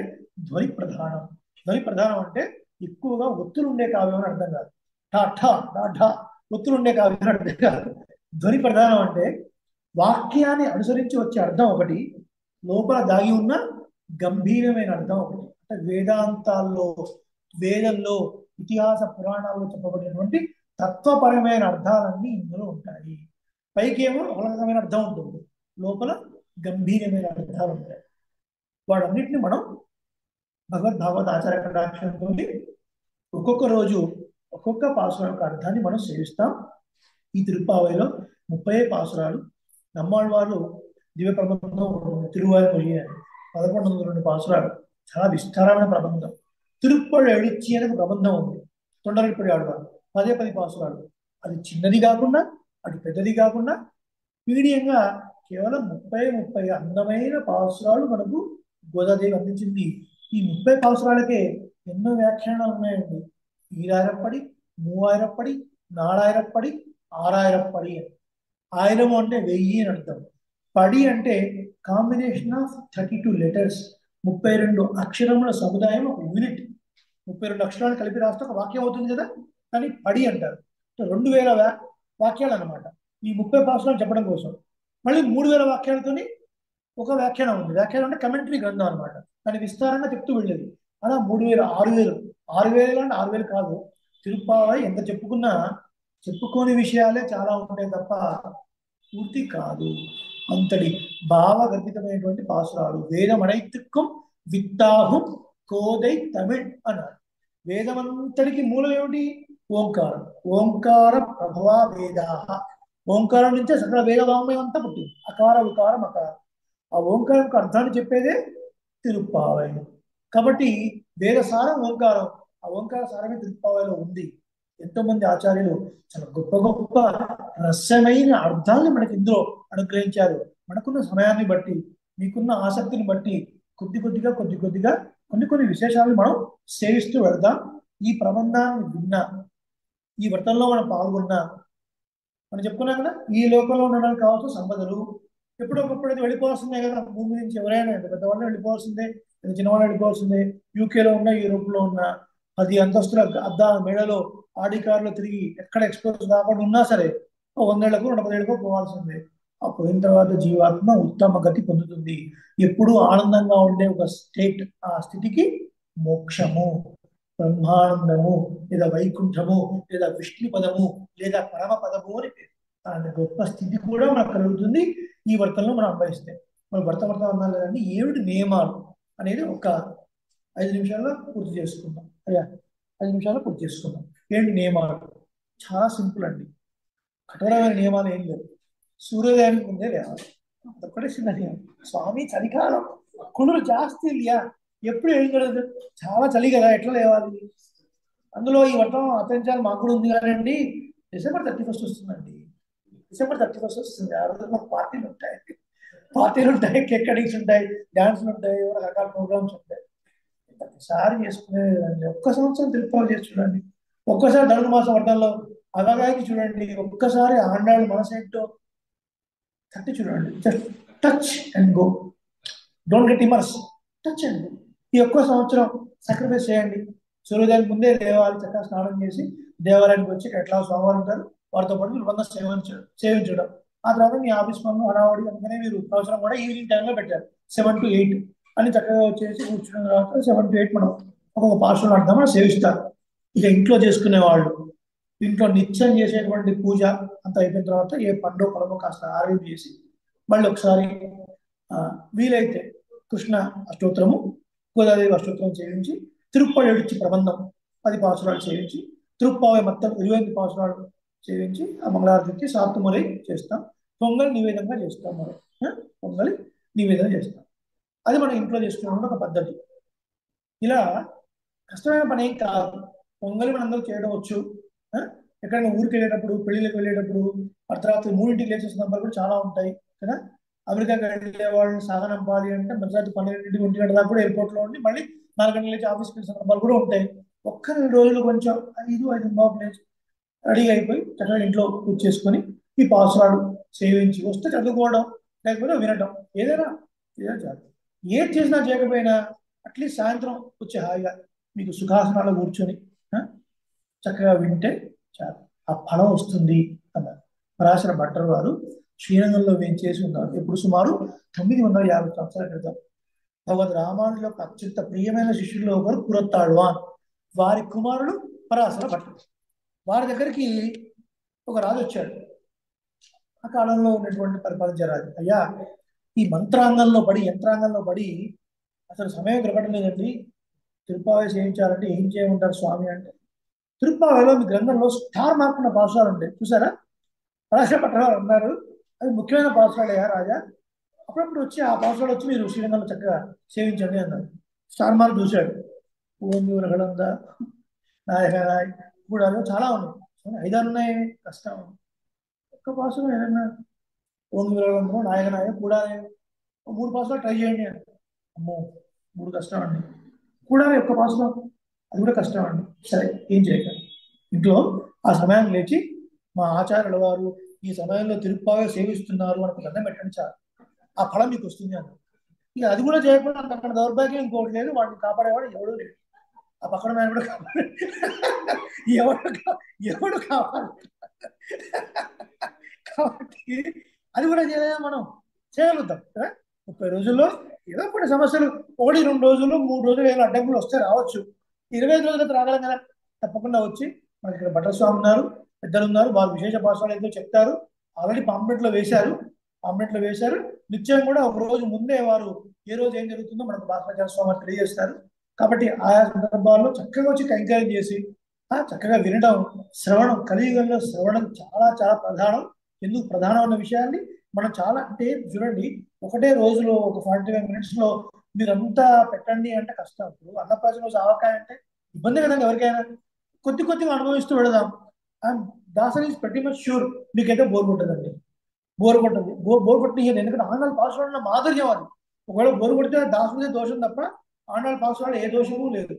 ధ్వని ప్రధానం. ధ్వని ప్రధానం అంటే ఎక్కువగా ఒత్తులు ఉండే కావ్యం అని అర్థం కాదు. ఠా ఠా ఠా ఠా ఒత్తులు ఉండే కావ్యం అని అర్థం కాదు. ధ్వని ప్రధానం అంటే వాక్యాన్ని అనుసరించి వచ్చే అర్థం ఒకటి, లోపల దాగి ఉన్న గంభీరమైన అర్థం ఒకటి. అంటే వేదాంతాల్లో, వేదంలో, ఇతిహాస పురాణాల్లో చెప్పబడినటువంటి తత్వపరమైన అర్థాలన్నీ ఇందులో ఉంటాయి. పైకేమో ఒక రకమైన అర్థం ఉంటుంది, లోపల గంభీరమైన అర్థాలు ఉంటాయి. వాటన్నిటిని మనం భగవద్ ఆచార్య కటాక్షంతో ఒక్కొక్క రోజు ఒక్కొక్క పాసురం యొక్క అర్థాన్ని మనం సేవిస్తాం. ఈ తిరుప్పావైలో 30 పాసురాలు. నమ్మాళ్ళవారు దివ్య ప్రబంధం తిరువాయి పొయ్యారు 1102 పాసురాలు, చాలా విస్తారమైన ప్రబంధం. తిరుప్పళ్ళు ఎడిచి అనే ఒక ప్రబంధం ఉంది, తొండరపడి ఆడవారు 10 పాసురాలు. అది చిన్నది కాకుండా అటు పెద్దది కాకుండా మీడియంగా కేవలం 30 అందమైన పాసురాలు మనకు గోదాదేవి అందించింది. ఈ 30 పాసురాలకే ఎన్నో వ్యాఖ్యానాలు ఉన్నాయండి. ఈరాయిరప్పడి, మూవాయిరప్పడి, నాలాయిరప్పడి, ఆరాయిరప్పడి అని. ఆయిరము అంటే 1000 అని అర్థం. పడి అంటే కాంబినేషన్ ఆఫ్ 32 లెటర్స్, 32 అక్షరముల సముదాయం, ఒక యూనిట్. 32 అక్షరాలు కలిపి రాస్తే ఒక వాక్యం అవుతుంది కదా, కానీ పడి అంటారు. 2000 వాక్యాలు అనమాట ఈ 30 పాసురాలు చెప్పడం కోసం. మళ్ళీ 3000 వాక్యాలతోని ఒక వ్యాఖ్యానం ఉంది. వ్యాఖ్యానం అంటే కమెంటరీ గ్రంథం అనమాట. దాన్ని విస్తారంగా చెప్తూ వెళ్ళేది. అలా 3000, 6000, 6000 అంటే 6000 కాదు. తిరుప్పావై ఎంత చెప్పుకున్నా చెప్పుకోని విషయాలే చాలా ఉంటాయి తప్ప పూర్తి కాదు. అంతటి భావగర్భితమైనటువంటి పాసురాలు. వేదమనైతికం విత్తాహుం కోదై తమిళ్ అన్నారు. వేదమంతటికి మూలం ఏమిటి? ఓంకారం. ఓంకార ప్రభవా వేదాహ. ఓంకారం నుంచే సకల వేద వాంగ్మయం అంతా పుట్టింది. అకార ఉకారం అకారం. ఆ ఓంకారం అర్థాన్ని చెప్పేదే తిరుప్పావై. కాబట్టి వేద సారం ఓంకారం. ఆ ఓంకార సారమే తిరుప్పావైలో ఉంది. ఎంతో మంది ఆచార్యులు చాలా గొప్ప గొప్ప రసమైన అర్థాలను మనకి ఇందులో అనుగ్రహించారు. మనకున్న సమయాన్ని బట్టి, మీకున్న ఆసక్తిని బట్టి కొద్ది కొద్దిగా కొన్ని విశేషాలను మనం సేవిస్తూ వెళ్దాం. ఈ ప్రబంధాన్ని విన్నా, ఈ వ్రతంలో మనం పాల్గొన్నా, మనం చెప్పుకున్నాం కదా, ఈ లోకంలో ఉండడానికి కావాల్సిన సంపదలు ఎప్పుడొకప్పుడు అది వెళ్ళిపోవాల్సిందే కదా. భూమి నుంచి ఎవరైనా పెద్దవాళ్ళు వెళ్ళిపోవాల్సిందే, చిన్నవాళ్ళు వెళ్ళిపోవాల్సిందే. యూకేలో ఉన్న, యూరోప్లో ఉన్న 10 అంతస్తుల అద్దాల మేడలో ఆడి కారులో తిరిగి ఎక్కడ ఎక్స్పోజ్ కాకుండా ఉన్నా సరే 100 ఏళ్లకు 210 ఏళ్ళకో పోవాల్సిందే. ఆ పోయిన తర్వాత జీవాత్మ ఉత్తమ గతి పొందుతుంది. ఎప్పుడూ ఆనందంగా ఉండే ఒక స్టేట్, ఆ స్థితికి మోక్షము, బ్రహ్మానందము, లేదా వైకుంఠము, లేదా విష్ణు పదము, లేదా పరమ పదము అని పేరు. అలాంటి గొప్ప స్థితి కూడా మనకు కలుగుతుంది ఈ వ్రతంలో మనం అన్వయిస్తే. మనం వ్రతం అన్నారు కదండి, ఏమిటి నియమాలు అనేది ఒక 5 నిమిషాల్లో పూర్తి చేసుకుందాం. అయ్యా 5 నిమిషాల్లో పూర్తి చేసుకుందాం. ఏంటి నియమాలు? చాలా సింపుల్ అండి. కఠోరమైన నియమాలు ఏం లేవు. సూర్యోదయానికి ముందే లేవాలి, అదొక్కటే చిన్న నియమం. స్వామి చలికాలం కుళ్ళు జాస్తి ఇల్లియా, ఎప్పుడు వెళ్ళగలదు, చాలా చలి కదా, ఎట్లా లేవాలి? అందులో ఈ వ్రతం ఆచరించాలి మాకు కూడా ఉంది కానండి. డిసెంబర్ 31 వస్తుందండి. డిసెంబర్ 31 వస్తుంది. ఆ రోజు మాకు పార్టీలు ఉంటాయి, కేక్ కటింగ్స్ ఉంటాయి, డాన్సులు ఉంటాయి, రకరకాల ప్రోగ్రామ్స్ ఉంటాయి. ప్రతిసారి చేసుకునేదండి. ఒక్క సంవత్సరం తిరుపతి చేసి చూడండి. ఒక్కసారి ధనుర్మాస వ్రతంలో అవగాహన చూడండి. ఒక్కసారి ఆండాళ్ళు మనసేంటో తట్టి చూడండి. Just touch and go, don't get immerse, touch and go. ఈ ఒక్క సంవత్సరం సాక్రిఫైస్ చేయండి. సూర్యోదయానికి ముందే లేవాలి, చక్కగా స్నానం చేసి దేవాలయానికి వచ్చి ఎట్లా స్వామివారు ఉంటారు, వారితో పాటు మీరు వంద సేవించడం. ఆ తర్వాత మీ ఆఫీస్ పనులు హడావడి, అందుకనే మీరు ప్రవచనం కూడా ఈవినింగ్ టైంలో పెట్టారు 7 to 8 అని. చక్కగా వచ్చేసి కూర్చున్న తర్వాత 7 to 8 మనం ఒక్కొక్క పార్శ్వం అర్థం మనం సేవిస్తారు. ఇక ఇంట్లో చేసుకునే వాళ్ళు ఇంట్లో నిత్యం చేసేటువంటి పూజ అంత అయిపోయిన తర్వాత ఏ పండు పొలమో కాస్త ఆరోగ్యం చేసి మళ్ళీ ఒకసారి వీలైతే కృష్ణ అష్టోత్తరము, గోదాదేవి అష్టోత్తరం చేయించి, తిరుప్పతి ఏడిచి ప్రబంధం 10 పాసురాలు చేయించి, తిరుప్పావై మొత్తం 25 పాసురాలు చేయించి ఆ మంగళారతికి సాత్తుమలై చేస్తాం. పొంగల్ నివేదంగా చేస్తాం. మనం పొంగలి నివేదన చేస్తాం. అది మనం ఇంట్లో చేసుకునే ఒక పద్ధతి. ఇలా కష్టమైన పని ఏం కాదు. పొంగలి మనందరూ చేయడం వచ్చు. ఎక్కడైనా ఊరికి వెళ్ళేటప్పుడు, పెళ్లిళ్ళకి వెళ్ళేటప్పుడు అర్ధరాత్రి 3ంటికి లేచే సందర్భాలు కూడా చాలా ఉంటాయి కదా. అమెరికాకి వెళ్ళే వాళ్ళని సాగనంపాలి అంటే మధ్యరాత్రి 12 1 గంట దాకా కూడా ఎయిర్పోర్ట్లో ఉండి మళ్ళీ 4 గంటలు లేచి ఆఫీస్కి వెళ్ళే సందర్భాలు కూడా ఉంటాయి. ఒక్క 2 రోజులు కొంచెం 5 లేచి రెడీగా అయిపోయి చక్కగా ఇంట్లో పూజ చేసుకొని ఈ పాసురాలు సేవించి వస్తే చదువుకోవడం, లేకపోతే వినడం, ఏదైనా చాలు. ఏది చేసినా చేయకపోయినా అట్లీస్ట్ సాయంత్రం వచ్చి హాయిగా మీకు సుఖాసనాలు కూర్చొని చక్కగా వింటే చాలు, ఆ ఫలం వస్తుంది అన్నారు. పరాశర భట్టర్ వారు శ్రీరంగంలో వేయించేసి ఉన్నారు. ఇప్పుడు సుమారు 950 సంవత్సరాల క్రితం. భగవద్ రామానుజుల యొక్క అత్యంత ప్రియమైన శిష్యుల్లో ఒకరు పురత్తాళ్వాన్, వారి కుమారుడు పరాశర భట్టర్. వారి దగ్గరికి ఒక రాజు వచ్చాడు. ఆ కాలంలో ఉన్నటువంటి పరిపాలించే రాజు. అయ్యా, ఈ మంత్రాంగంలో పడి, యంత్రాంగంలో పడి అసలు సమయం దొరకడం లేదండి, తిరుప్పావై చేయించాలంటే ఏం చేయమంటారు స్వామి అంటే, తిరుప్పావైలో మీ గ్రంథంలో స్టార్ మార్కున్న పాఠశాలు ఉంటాయి చూసారా, పరాశర భట్టర్ ఉన్నారు, అది ముఖ్యమైన పాఠశాలయ్యా రాజా, అప్పుడప్పుడు వచ్చి ఆ పాఠశాల వచ్చి మీరు శ్రీరంగంలో చక్కగా సేవించండి అన్నారు. స్టార్ మార్క్ చూశాడు. ఓంజూర గడంద నాయక నాయ్ కూడా చాలా ఉన్నాయి, 5 6 ఉన్నాయి, కష్టం. ఒక్క పాఠశాల ఏదన్నా ఓంగి విరగంలో నాయకనాయ కూడా 3 పాసులు ట్రై చేయండి అని. అమ్మో 3 కష్టం అండి. కూడా ఒక్క పాసులో అది కూడా కష్టం అండి. సరే ఏం చేయగలం. ఇంట్లో ఆ సమయాన్ని లేచి మా ఆచార్యుల వారు ఈ సమయంలో తిరుప్పాగా సేవిస్తున్నారు అని దండం పెట్టండి చాలు, ఆ ఫలం మీకు వస్తుంది అన్నారు. ఇక అది కూడా చేయకుండా అక్కడ దౌర్భాగ్యం ఇంకోటి లేదు, వాడిని కాపాడేవాడు ఎవడూ లేడు. ఆ పక్కన ఆయన కూడా కాపాడు ఎవడు కాపాడు. కాబట్టి అది కూడా చేయలేదా మనం, చేయగలుగుతాం కదా. 30 రోజుల్లో ఏదో కొన్ని సమస్యలు 1-2 రోజులు 3 రోజులు ఏదో అడ్డంకులు వస్తే రావచ్చు. 25 రోజులతో రాగలం కదా. తప్పకుండా వచ్చి మనకి ఇక్కడ భట్ల స్వామి ఉన్నారు, పెద్దలు ఉన్నారు, వారు విశేష భాషలు ఏదో చెప్తారు. ఆల్రెడీ పాంప్లెట్లో వేశారు. నిత్యం కూడా ఒక రోజు ముందే వారు ఏ రోజు ఏం జరుగుతుందో మనకు భాస్కరాచార్య స్వామి తెలియజేస్తారు. కాబట్టి ఆయా సందర్భాల్లో చక్కగా వచ్చి కైంకర్యం చేసి చక్కగా వినడం, శ్రవణం, కలియుగంలో శ్రవణం చాలా చాలా ప్రధానం. ఎందుకు ప్రధానం అన్న విషయాన్ని మనం చాలా అంటే చూడండి, ఒకటే రోజులో ఒక 45 minutes మీరంతా పెట్టండి అంటే కష్టం. ఇప్పుడు అన్నప్రాసన రోజు ఆవకాయ అంటే ఇబ్బంది కదండి ఎవరికైనా. కొద్దిగా అనుభవిస్తూ వెళదాం. అండ్ దాసరి ఈజ్ ప్రతి మచ్ షూర్ మీకైతే బోర్ కొట్టదండి. బోర్ కొట్టదు ఎందుకంటే ఆండాళ్ళ పాసురాళ్ళ మాధుర్యం అది. ఒకవేళ బోర్ కొడితే దాసుడే దోషం తప్ప ఆండాళ్ళ పాసురాళ్ళు ఏ దోషము లేదు.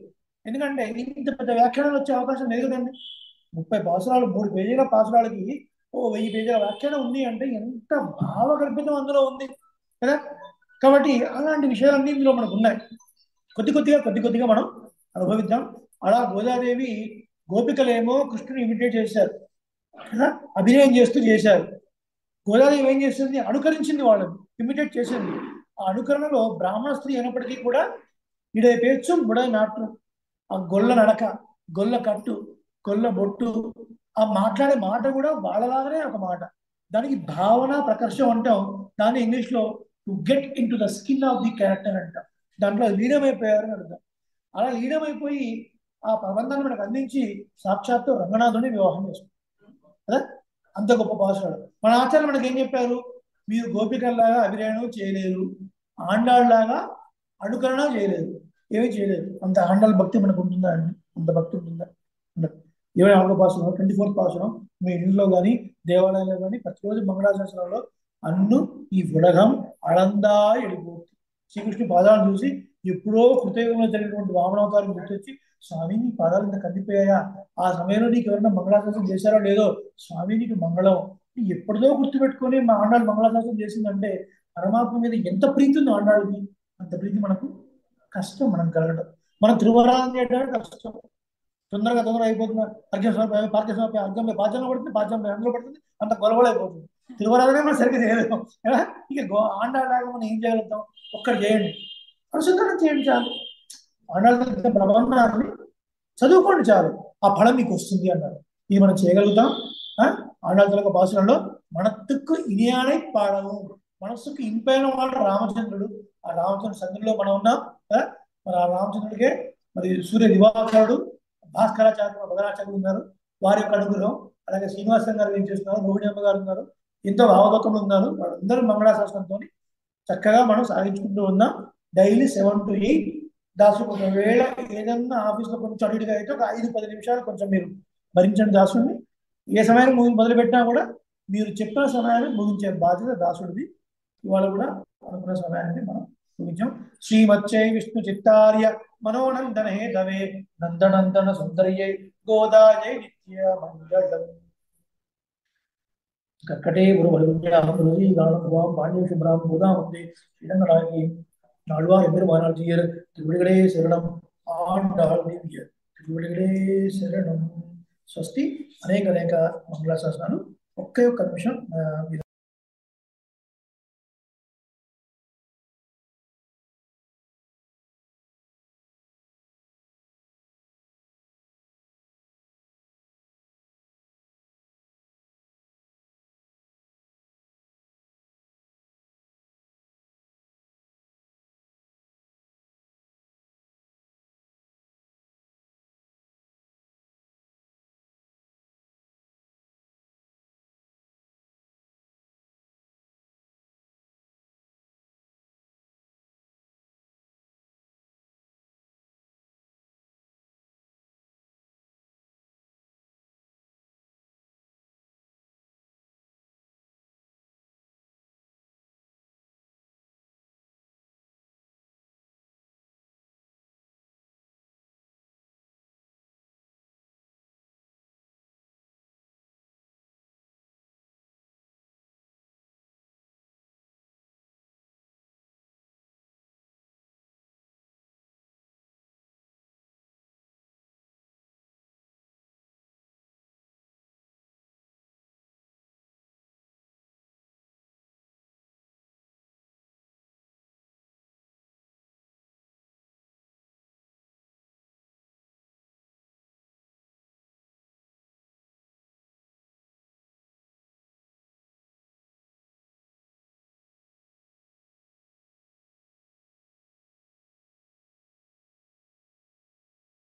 ఎందుకంటే ఇంత పెద్ద వ్యాఖ్యానాలు వచ్చే అవకాశం లేదు కదండి. 30 పాసురాలు 3 పేజీల పాసురాలకి 1000 పేజీల వ్యాఖ్యానం ఉంది అంటే ఎంత భావకల్పితం అందులో ఉంది కదా. కాబట్టి అలాంటి విషయాలన్నీ ఇందులో మనకు ఉన్నాయి. కొద్దిగా మనం అనుభవిద్దాం. అలా గోదాదేవి గోపికలేమో కృష్ణుని ఇమిటేట్ చేశారు కదా, అభినయం చేశారు. గోదాదేవి ఏం చేస్తుంది, అనుకరించింది, వాళ్ళని ఇమిటేట్ చేసింది. ఆ అనుకరణలో బ్రాహ్మణ స్త్రీ అయినప్పటికీ కూడా ఇడే పేచ్చు ముడై నాటు, ఆ గొల్ల నడక, గొల్ల కట్టు, గొల్ల బొట్టు, ఆ మాట్లాడే మాట కూడా వాళ్ళలాగానే ఒక మాట. దానికి భావన ప్రకర్షం అంటాం. దాన్ని ఇంగ్లీష్లో to get in to the skin of the character అంటాం. దాంట్లో లీనమైపోయారని అర్థం. అలా లీనమైపోయి ఆ ప్రబంధాన్ని మనకు అందించి సాక్షాత్తు రంగనాథుని వివాహం చేస్తుంది కదా. అంత గొప్ప పాసురాలు. మన ఆచార్యులు మనకి ఏం చెప్పారు, మీరు గోపికల్లాగా అభినయం చేయలేరు, ఆండాళ్ళలాగా అనుకరణ చేయలేరు, ఏమీ చేయలేరు. అంత ఆండాళ్ళ భక్తి మనకు ఉంటుందా అండి? అంత భక్తి ఉంటుందా? ఉండదు. 24వ పాసురం, 24th పాసురం మీ ఇంట్లో కానీ దేవాలయంలో కానీ ప్రతిరోజు మంగళాశాసనంలో అన్ను ఈ ఉలగం అళందా ఎడిపోతుంది. శ్రీకృష్ణుడి పాదాలను చూసి ఎప్పుడో కృతయుగంలో జరిగినటువంటి వామనావతారం గుర్తొచ్చి, స్వామి నీ పాదాలు ఇంత కందిపోయాయా, ఆ సమయంలో నీకు ఎవరైనా మంగళాశాసనం చేశారో లేదో, స్వామి నీకు మంగళం ఎప్పుడుదో గుర్తుపెట్టుకొని మా ఆండాళ్ళు మంగళాశాసనం చేసిందంటే పరమాత్మ మీద ఎంత ప్రీతి ఉంది ఆండాళ్ళకి. అంత ప్రీతి మనకు కష్టం, మనం కలగడం. మనం తిరువరాధన చేయడానికి కష్టం. తొందరగా అయిపోతుంది. పార్కేశ్వర అర్ఘం పాచంలో పడుతుంది, పాచంలో అందులో పడుతుంది, అంత గొలగొల అయిపోతుంది. తిరువరాధనే మనం సరిగ్గా చేయలేము కదా. ఇక ఆండాళ్ళలాగా మనం ఏం చేయగలుగుతాం, ఒక్కటి చేయండి, అనుసంధానం చేయండి చాలు. ఆండాళ్ళ ప్రబంధాన్ని చదువుకోండి చాలు, ఆ ఫలం మీకు వస్తుంది అన్నారు. ఇది మనం చేయగలుగుతాం. ఆండాళ్ళ భాషలలో మనత్తుకు ఇనియానై పాడము, మనస్సుకు ఇంపైన వాడు రామచంద్రుడు. ఆ రామచంద్రుడు సన్నిధిలో మనం ఉన్నాం. మరి ఆ రామచంద్రుడికే మరి సూర్య దివాకరుడు, భాస్కరాచార్యులు, భద్రాచార్యులు ఉన్నారు, వారి యొక్క అనుగ్రహం. అలాగే శ్రీనివాసం గారు ఏం చేస్తున్నారు, రోహిణి అమ్మ గారు ఉన్నారు, ఎంతో భావగతంలో ఉన్నారు. వాళ్ళందరూ మంగళాశాసనంతో చక్కగా మనం సాగించుకుంటూ ఉన్నాం. Daily 7 to 8 Dasu. ఒకవేళ ఏదన్నా ఆఫీస్లో కొంచెం అడిగిగా అయితే ఒక 5-10 నిమిషాలు కొంచెం మీరు భరించండి దాసుడిని. ఏ సమయాన్ని మొదలుపెట్టినా కూడా మీరు చెప్పిన సమయాన్ని ముగించే బాధ్యత దాసుడిది. ఇవాళ కూడా అనుకున్న సమయాన్ని మనం ముగించాం. శ్రీమచ్చై విష్ణు చిత్తార్య మనోనందన హేతవే నందనందన సుందర్యై గోదాయై నిత్య మంగళం. కర్కటే గురువరుణ్యాం பாண்டிய சுப்ராம் கோதாமந்தே இடங்களாகி நாள்வா எம்பெருமானார் ஜீயர் திருவிடிகளே சரணம். ஆண்டாள் திவ்ய திருவிడిகளே శరణం. స్వస్తి. అనేక మంగళాశాసనాలు. ఒకే ఒక్క నిమిషం